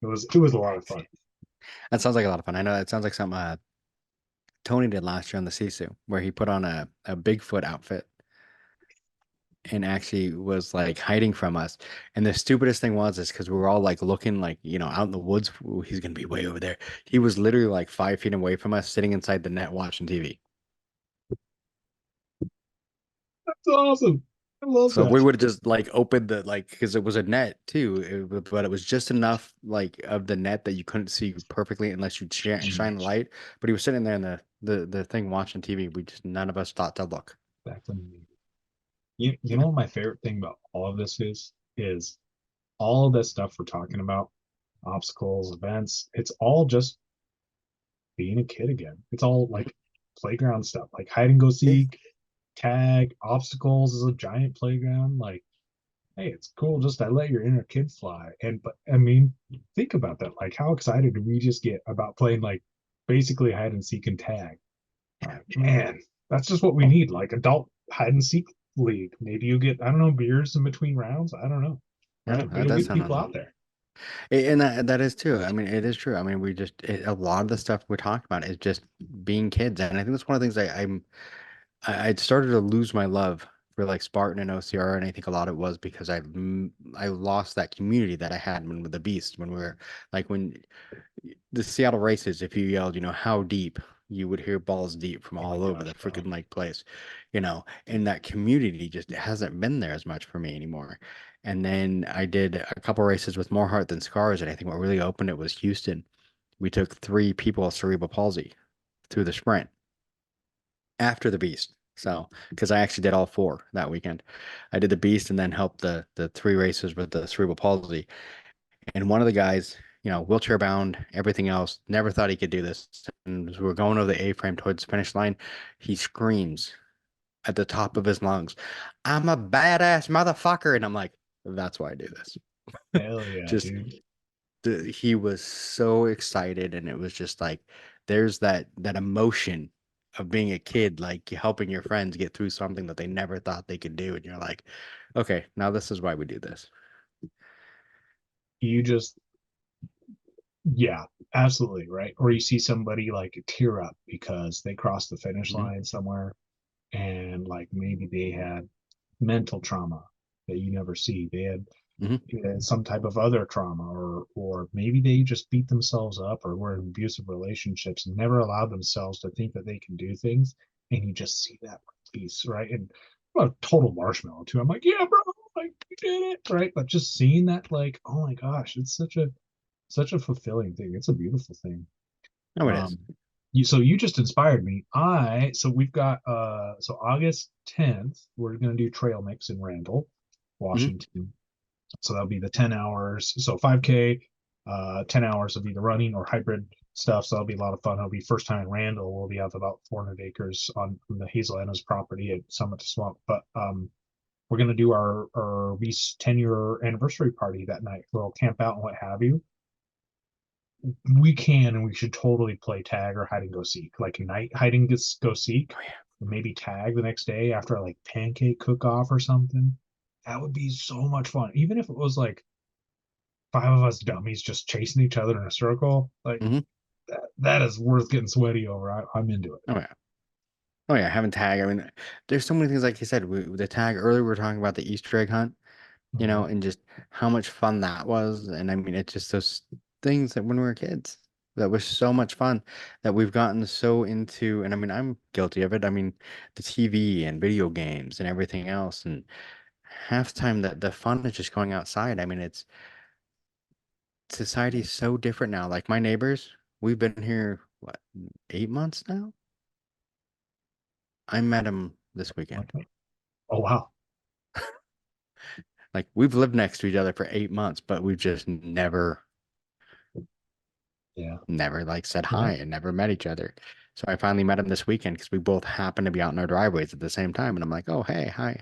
It was a lot of fun. That sounds like a lot of fun. I know it sounds like something Tony did last year on the Sisu, where he put on a Bigfoot outfit and actually was like hiding from us. And the stupidest thing is because we were all like looking like, out in the woods, "Ooh, he's gonna be way over there." He was literally like 5 feet away from us, sitting inside the net watching TV. That's awesome. I love So if we that. would have just like opened the like, because it was a net too, but it was just enough like of the net that you couldn't see perfectly unless you shine the light. But he was sitting there in the thing watching TV. None of us thought to look. That's amazing. You know what my favorite thing about all of this is all of this stuff we're talking about, obstacles, events, it's all just being a kid again. It's all like playground stuff, like hide and go seek, tag, obstacles is a giant playground. Like, hey, it's cool. Just I let your inner kid fly. But I mean, think about that. Like, how excited do we just get about playing like basically hide and seek and tag? Man, that's just what we need. Like adult hide and seek league. Maybe you get, I don't know, beers in between rounds. I don't know. Yeah, Right? that It'll does get sound people awesome. out there. And that is too. I mean, it is true. I mean, a lot of the stuff we talked about is just being kids, and I think that's one of the things I started to lose my love for like Spartan and OCR, and I think a lot of it was because I lost that community that I had with the Beast when we were like when the Seattle races, if you yelled, how deep, you would hear balls deep from Oh all my over gosh, the bro. freaking like place, and that community just hasn't been there as much for me anymore. And then I did a couple races with more heart than scars, and I think what really opened it was Houston. We took 3 people with cerebral palsy through the sprint after the Beast. So, because I actually did all 4 that weekend, I did the Beast and then helped the 3 races with the cerebral palsy. And one of the guys, wheelchair bound, everything else, never thought he could do this. And as we're going over the A-frame towards the finish line, he screams at the top of his lungs, "I'm a badass motherfucker." And I'm like, that's why I do this. Hell yeah, Just dude. he was so excited, and it was just like there's that emotion of being a kid, like helping your friends get through something that they never thought they could do, and you're like, okay, now this is why we do this. You just, yeah, absolutely, right. Or you see somebody like tear up because they crossed the finish Hmm. line somewhere, and like maybe they had mental trauma that you never see. They had Hmm. some type of other trauma, or maybe they just beat themselves up or were in abusive relationships and never allowed themselves to think that they can do things. and you just see that piece, right? And a total marshmallow too. I'm like, yeah, bro, like we did it, right? But just seeing that, like, oh my gosh, it's such a fulfilling thing. It's a beautiful thing. Oh, it is. You just inspired me. So we've got so August 10th, we're gonna do TrailMix in Randall, Washington. So that'll be the 10 hours. So 5K, 10 hours of either running or hybrid stuff. So that'll be a lot of fun. It'll be first time in Randall. We'll be out about 400 acres on the Hazel Anna's property at Summit to Swamp. But we're going to do our Beast 10-year anniversary party that night. We'll camp out and what have you. We can and we should totally play tag or hide and go seek, like night hide and go seek. Oh, yeah. Maybe tag the next day after like pancake cook off or something. That would be so much fun. Even if it was like 5 of us dummies just chasing each other in a circle, like that is worth getting sweaty over. I'm into it. Oh, yeah. Oh, yeah. Having tag. I mean, there's so many things, like you said, the tag earlier, we were talking about the Easter egg hunt, and just how much fun that was. And I mean, it's just those things that when we were kids, that was so much fun that we've gotten so into. And I mean, I'm guilty of it. I mean, the TV and video games and everything else. And half the time that the fun is just going outside. I mean, society's so different now. Like my neighbors, we've been here, what, 8 months now? I met him this weekend. Oh, wow. Like we've lived next to each other for 8 months, but we've just never like said hi and never met each other. So I finally met him this weekend because we both happened to be out in our driveways at the same time. And I'm like, oh, hey, hi.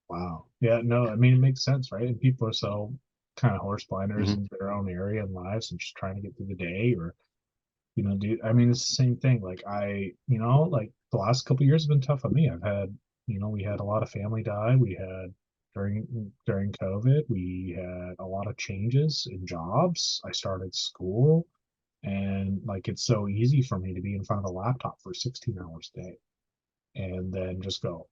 Wow. Yeah, no, I mean, it makes sense, right? And people are so kind of horse blinders Mhm. in their own area and lives and just trying to get through the day or, I mean, it's the same thing. Like like the last couple of years have been tough on me. I've had, we had a lot of family die. We had during COVID, we had a lot of changes in jobs. I started school and like it's so easy for me to be in front of a laptop for 16 hours a day and then just go,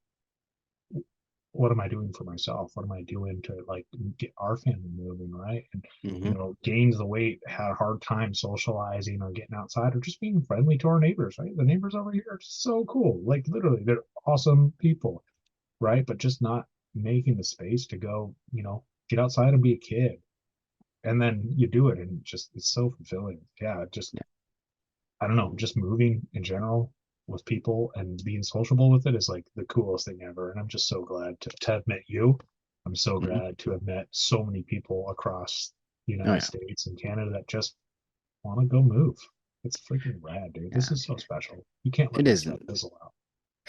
what am I doing for myself? What am I doing to like get our family moving, right? And gained the weight, had a hard time socializing or getting outside or just being friendly to our neighbors, right? The neighbors over here are so cool. Like literally, they're awesome people, right? But just not making the space to go, get outside and be a kid. And then you do it and it's so fulfilling. Yeah, just Yeah. I don't know, just moving in general with people and being sociable with it is like the coolest thing ever. And I'm just so glad to have met you. I'm so Mhm. glad to have met so many people across the Oh, United yeah. States and Canada that just want to go move. It's freaking rad, dude. This Yeah. is so special. You can't let It that is. stuff fizzle out.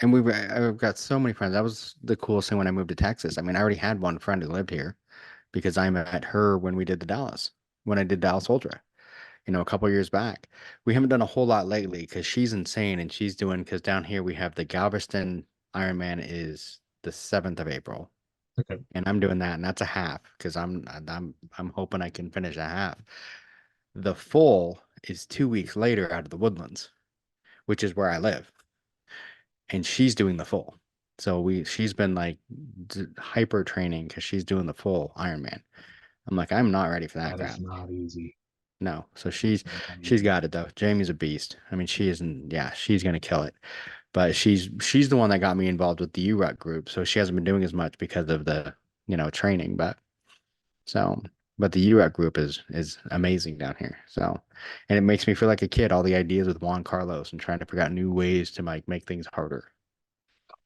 And I've got so many friends. That was the coolest thing when I moved to Texas. I mean, I already had one friend who lived here because I met her when I did Dallas Ultra, a couple years back. We haven't done a whole lot lately because she's insane and because down here we have the Galveston Ironman is the 7th of April. Okay. And I'm doing that, and that's a half because I'm hoping I can finish a half. The full is 2 weeks later out of the Woodlands, which is where I live, and she's doing the full. So she's been like hyper training because she's doing the full Ironman. I'm like, I'm not ready for that That is crap. not easy. No. So It's not she's easy. got it though. Jamie's a beast. I mean, she isn't. Yeah, she's gonna kill it. But she's the one that got me involved with the URUT group. So she hasn't been doing as much because of the training. So, but the URUT group is amazing down here. So, and it makes me feel like a kid. All the ideas with Juan Carlos and trying to figure out new ways to make things harder.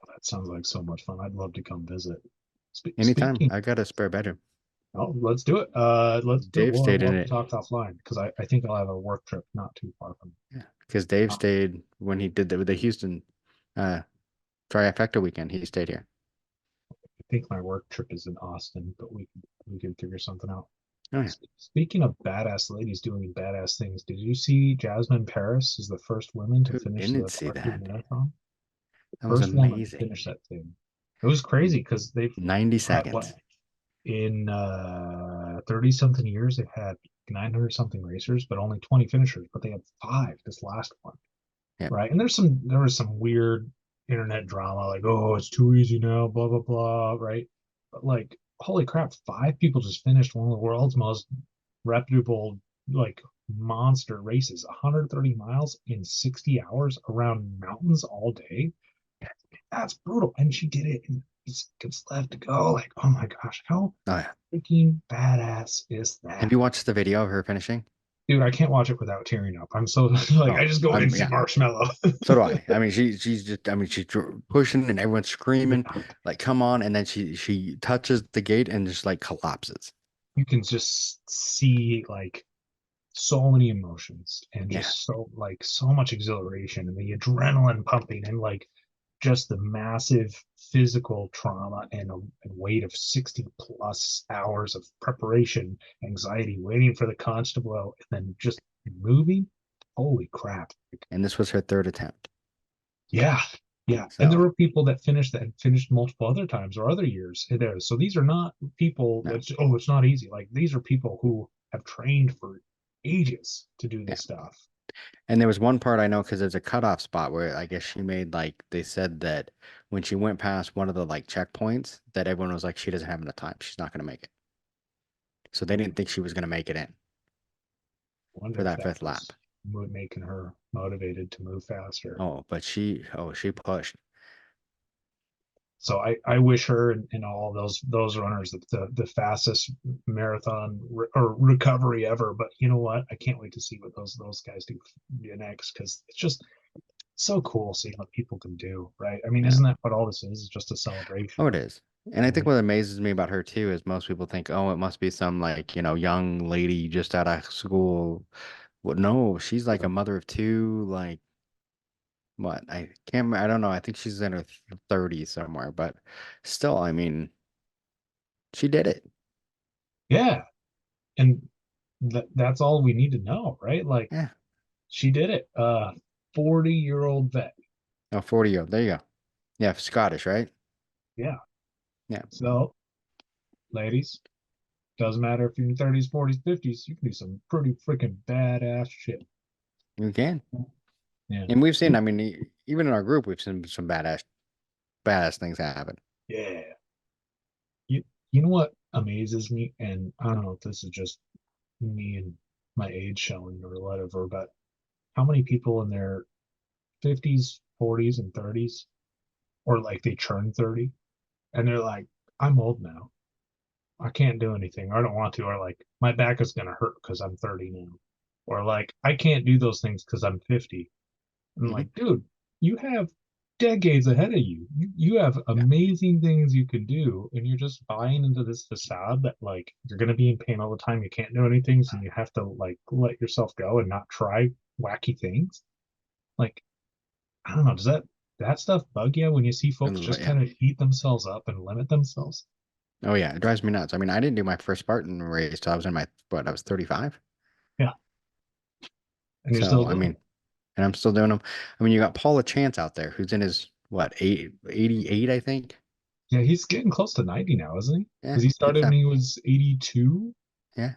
That sounds like so much fun. I'd love to come visit. Anytime, Speaking, I got a spare bedroom. oh, let's do it. Let's do it. Dave stayed We'll in have to it. talk offline because I think I'll have a work trip not too far from. Yeah, because Dave Um, stayed when he did the Houston uh trifecta weekend. He stayed here. I think my work trip is in Austin, but we can figure something out. Oh yeah. Speaking of badass ladies doing badass things, did you see Jasmine Paris is the first woman to Who finish didn't the see Barkley that? Marathon? That was First woman to amazing. finish that thing. It was crazy because they've 90 had what seconds. in 30 something years they've had 900 something racers, but only 20 finishers. But they had five this last one, Yeah. right? And there was some weird internet drama like, oh, it's too easy now, blah blah blah, right? But like, holy crap, five people just finished one of the world's most reputable like monster races, 130 miles in 60 hours around mountains all day. That's brutal. And she did it in seconds left to go. Like, oh my gosh, how Oh yeah. freaking badass is Have that? you watched the video of her finishing? Dude, I can't watch it without tearing up. I'm so like, I Oh, just go I'm instant yeah. marshmallow. So do I. I mean, she's just. I mean, she's pushing and everyone's screaming, like, "Come on!" And then she touches the gate and just like collapses. You can just see like so many emotions and Yeah. just so much exhilaration and the adrenaline pumping and like just the massive physical trauma and weight of 60 plus hours of preparation, anxiety, waiting for the constable, and then just moving. Holy crap. And this was her third attempt. Yeah. Yeah. And there So were people that finished multiple other times or other years there. So these are not people no. that, oh, it's not easy. Like these are people who have trained for ages to do Yeah. this stuff. And there was one part I know because there's a cutoff spot where I guess she made like they said that when she went past one of the like checkpoints that everyone was like she doesn't have enough time. She's not going to make it. So they didn't think she was going to make it in I wonder for if that that fifth lap. was making her motivated to move faster. Oh, but she pushed. So I wish her and all those runners the fastest marathon or recovery ever. But you know what? I can't wait to see what those guys do next because it's just so cool seeing what people can do, right? I mean, Yeah. isn't that what all this is? It's just a celebration, Oh, it is. And I think right? what amazes me about her too is most people think, oh, it must be some like, young lady just out of school. Well, no, she's like a mother of two, like what? I can't, I don't know. I think she's in her 30s somewhere, but still, I mean, she did it. Yeah, and that's all we need to know, right? Like Yeah. she did it. 40-year-old vet. Oh, 40-year-old. There you go. Yeah, Scottish, right? Yeah. Yeah, So, ladies, doesn't matter if you're in your 30s, 40s, 50s, you can do some pretty freaking badass shit. you can. Yeah. And we've seen, I mean, even in our group, we've seen some badass things happen. Yeah. You know what amazes me? And I don't know if this is just me and my age showing or whatever, but how many people in their 50s, 40s, and 30s, or like they turn 30 and they're like, I'm old now. I can't do anything. I don't want to. Or like, my back is going to hurt because I'm 30 now. Or like, I can't do those things because I'm 50. I'm Hmm. like, dude, you have decades ahead of you. You have Yeah. amazing things you can do, and you're just buying into this facade that like you're gonna be in pain all the time. You can't do anything, so you have to like let yourself go and not try wacky things. Like, I don't know, does that stuff bug you when you see A folks little just bit, yeah. kind of eat themselves up and limit themselves? Oh, yeah. It drives me nuts. I mean, I didn't do my first Spartan race till I was in my, what, I was 35. Yeah, and you're still So, I doing mean, it. and I'm still doing them. I mean, you got Paula Chance out there who's in his, what, 88, I think? Yeah, he's getting close to 90 now, isn't he? Yeah, Because he it's started when he was 82. yeah,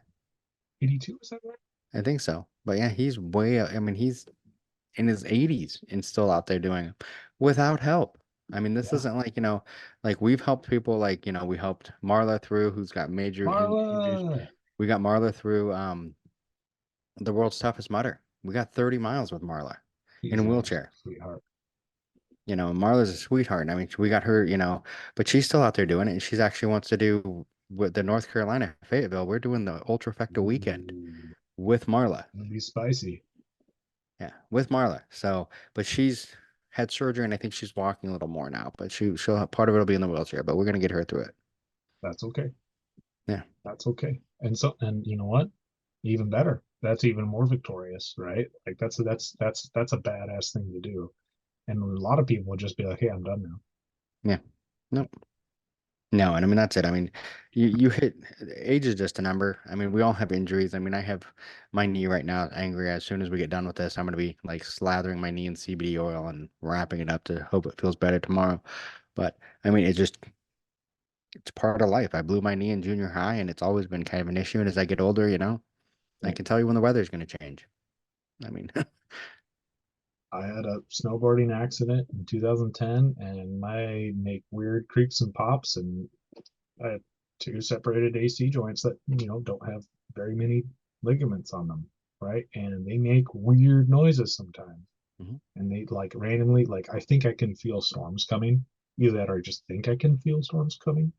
82, is that right? I think so. But yeah, he's way, I mean, he's in his 80s and still out there doing it without help. I mean, this Yeah. isn't like, like we've helped people like, we helped Marla through who's got major injuries. Marla. We got Marla through the world's toughest mudder. We got 30 miles with Marla in He's a an absolute wheelchair. sweetheart. Marla's a sweetheart. I mean, we got her, but she's still out there doing it, and she's actually wants to do with the North Carolina Fayetteville. We're doing the Ultrafecta weekend Ooh, with Marla. gonna be spicy. Yeah, with Marla. So, but she's had surgery, and I think she's walking a little more now. But she'll have, part of it will be in the wheelchair. But we're gonna get her through it. That's okay. Yeah, That's okay. And you know what? Even better. That's even more victorious, right? Like that's a badass thing to do. And a lot of people would just be like, "Hey, I'm done now." yeah. No, no, and I mean that's it. I mean, you hit age is just a number. I mean, we all have injuries. I mean, I have my knee right now angry. As soon as we get done with this, I'm gonna be like slathering my knee in CBD oil and wrapping it up to hope it feels better tomorrow. But I mean, it's part of life. I blew my knee in junior high, and it's always been kind of an issue. And as I get older, I can tell you when the weather's gonna change. I mean, I had a snowboarding accident in 2010, and I make weird creaks and pops, and I have two separated AC joints that don't have very many ligaments on them, right? And they make weird noises sometimes. Mhm. And they like randomly, like I think I can feel storms coming. Either that or I just think I can feel storms coming.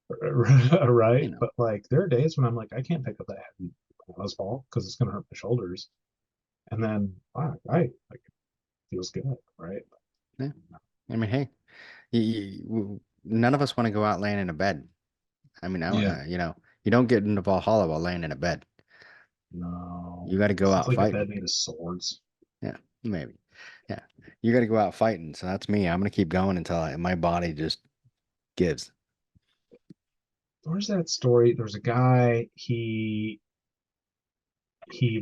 Right? You know, But like there are days when I'm like, I can't pick up that heavy ball because it's gonna hurt my shoulders. And then wow, right, like it feels good, right? yeah. I mean, hey, none of us want to go out laying in a bed. I mean, Yeah. you know, you don't get into Valhalla while laying in a bed. No. You got to go Sounds out like a fighting. bed made of swords. Yeah, maybe. Yeah, you got to go out fighting. So that's me. I'm gonna keep going until my body just gives. Where's that story? There's a guy, he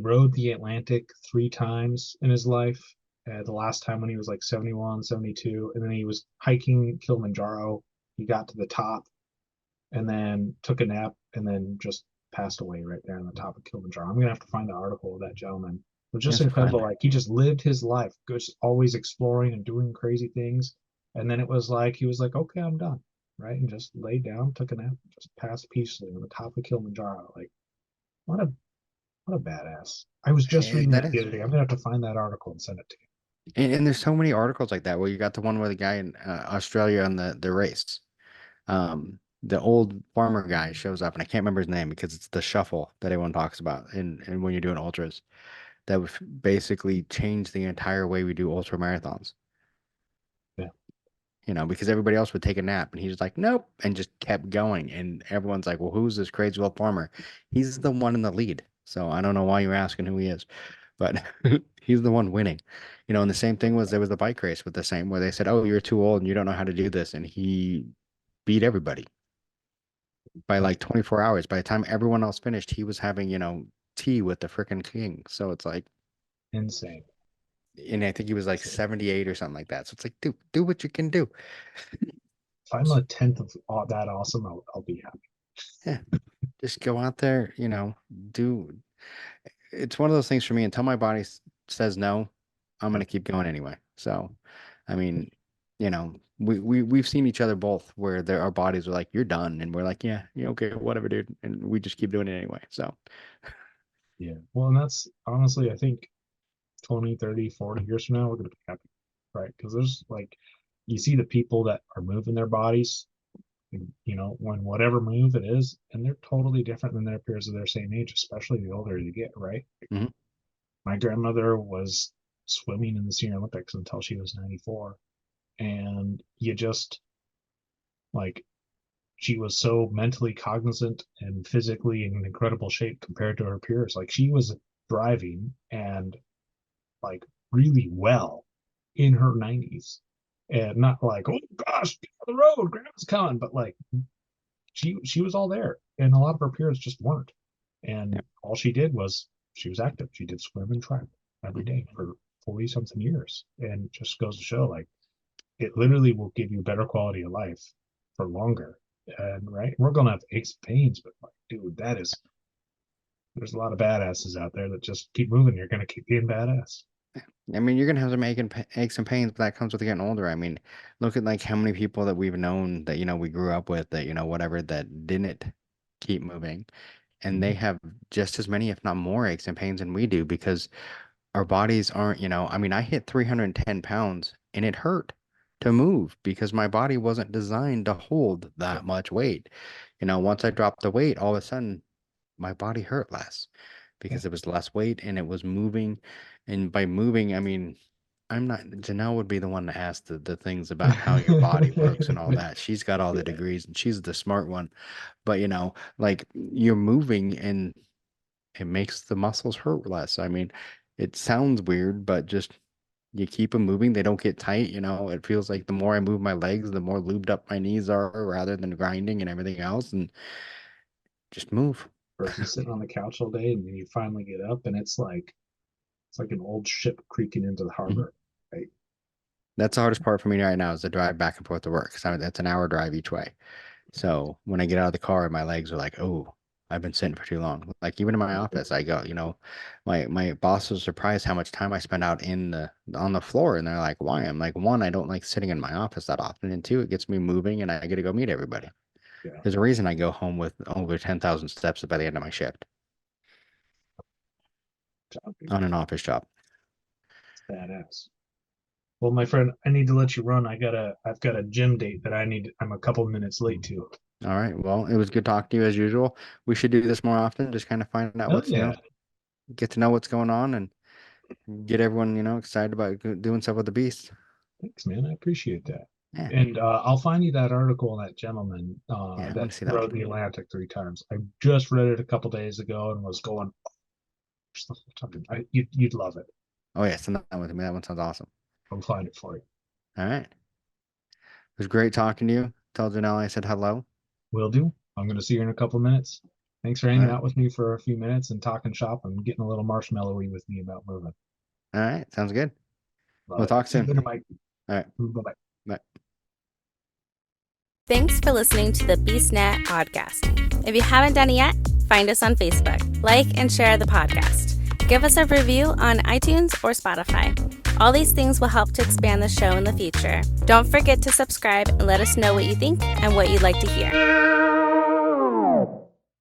rode the Atlantic 3 times in his life. The last time when he was like 71, 72, and then he was hiking Kilimanjaro. He got to the top and then took a nap and then just passed away right there on the top of Kilimanjaro. I'm gonna have to find the article of that gentleman. It was just It's incredible. fun. Like he just lived his life, just always exploring and doing crazy things. And then it was like he was like, okay, I'm done, right? And just laid down, took a nap, just passed peacefully on the top of Kilimanjaro. Like what a what a badass. I was just reading That that the is. other day. I'm gonna have to find that article and send it to you. And there's so many articles like that where you got the one where the guy in Australia on the race, the old farmer guy shows up, and I can't remember his name because it's the shuffle that everyone talks about, and when you're doing ultras, that would basically change the entire way we do ultra marathons. Yeah. You know, because everybody else would take a nap, and he's like, nope, and just kept going, and everyone's like, well, who's this crazy old farmer? He's the one in the lead, so I don't know why you're asking who he is, but he's the one winning. You know, and the same thing was there was the bike race with the same where they said, oh, you're too old and you don't know how to do this, and he beat everybody by like 24 hours. By the time everyone else finished, he was having, you know, tea with the freaking king. So it's like, Insane. and I think he was like 78 or something like that. So it's like, dude, do what you can do. If I'm a tenth of that awesome, I'll be happy. Yeah. Just go out there, you know, do it's one of those things for me until my body says no, I'm gonna keep going anyway. So, I mean, you know, we've seen each other both where our bodies are like, you're done, and we're like, yeah, okay, whatever, dude, and we just keep doing it anyway. So, Yeah. Well, and that's honestly, I think 20, 30, 40 years from now, we're gonna be happy, right? Because there's like you see the people that are moving their bodies, you know, when whatever move it is, and they're totally different than their peers of their same age, especially the older you get, right? mhm. My grandmother was swimming in the Senior Olympics until she was 94. And you just like she was so mentally cognizant and physically in incredible shape compared to her peers. Like she was driving and like really well in her 90s. And not like, oh gosh, get on the road, grandma's coming, but like she was all there. And a lot of her peers just weren't. Yeah. And all she did was she was active. She did swim and track every day for 40 something years. And just goes to show like it literally will give you better quality of life for longer. And right, we're gonna have aches and pains, but like, dude, there's a lot of badasses out there that just keep moving. You're gonna keep being badass. I mean, you're gonna have some aches and pains, but that comes with getting older. I mean, look at like how many people that we've known that, you know, we grew up with that, you know, whatever, that didn't keep moving. And they Mhm. have just as many, if not more, aches and pains than we do because our bodies aren't, you know, I mean, I hit 310 pounds and it hurt to move because my body wasn't designed to hold Yeah, that much weight. You know, once I dropped the weight, all of a sudden my body hurt less yeah. because it was less weight and it was moving. And by moving, I mean, I'm not, Janelle would be the one to ask the things about how your body works and all that. She's got all the Yeah, degrees and she's the smart one. But, you know, like you're moving and it makes the muscles hurt less. I mean, it sounds weird, but just you keep them moving, they don't get tight. You know, it feels like the more I move my legs, the more lubed up my knees are rather than grinding and everything else. And just move. versus sitting on the couch all day and then you finally get up and it's like an old ship creaking into the Mhm. harbor, right? That's the hardest part for me right now is the drive back and forth to work. So that's an hour drive each way. So when I get out of the car, my legs are like, oh, I've been sitting for too long. Like even in my office, I go, you know, my boss is surprised how much time I spend out in the on the floor, and they're like, why? I'm like, one, I don't like sitting in my office that often, and two, it gets me moving, and I get to go meet everybody. Yeah. There's a reason I go home with over 10,000 steps by the end of my shift. on an office job. Badass. Well, my friend, I need to let you run. I've got a gym date that I'm a couple minutes late to. All right. Well, it was good talking to you as usual. We should do this more often. Just kind of find out get to know what's going on and get everyone, excited about doing stuff with the Beast. Thanks, man. I appreciate that. Yeah. And I'll find you that article on that gentleman that rode the Atlantic 3 times. I just read it a couple days ago and was going, you'd love it. Oh, yeah. Send that with me. That one sounds awesome. I'll find it for you. All right. It was great talking to you. Tell Janelle I said hello. Will do. I'm going to see you in a couple minutes. Thanks for hanging out with me for a few minutes and talking shop and getting a little marshmallowy with me about moving. All right. Sounds good. We'll talk soon. All right. Bye-bye. Bye. Thanks for listening to the BeastNet Podcast. If you haven't done it yet, find us on Facebook. Like and share the podcast. Give us a review on iTunes or Spotify. All these things will help to expand the show in the future. Don't forget to subscribe and let us know what you think and what you'd like to hear.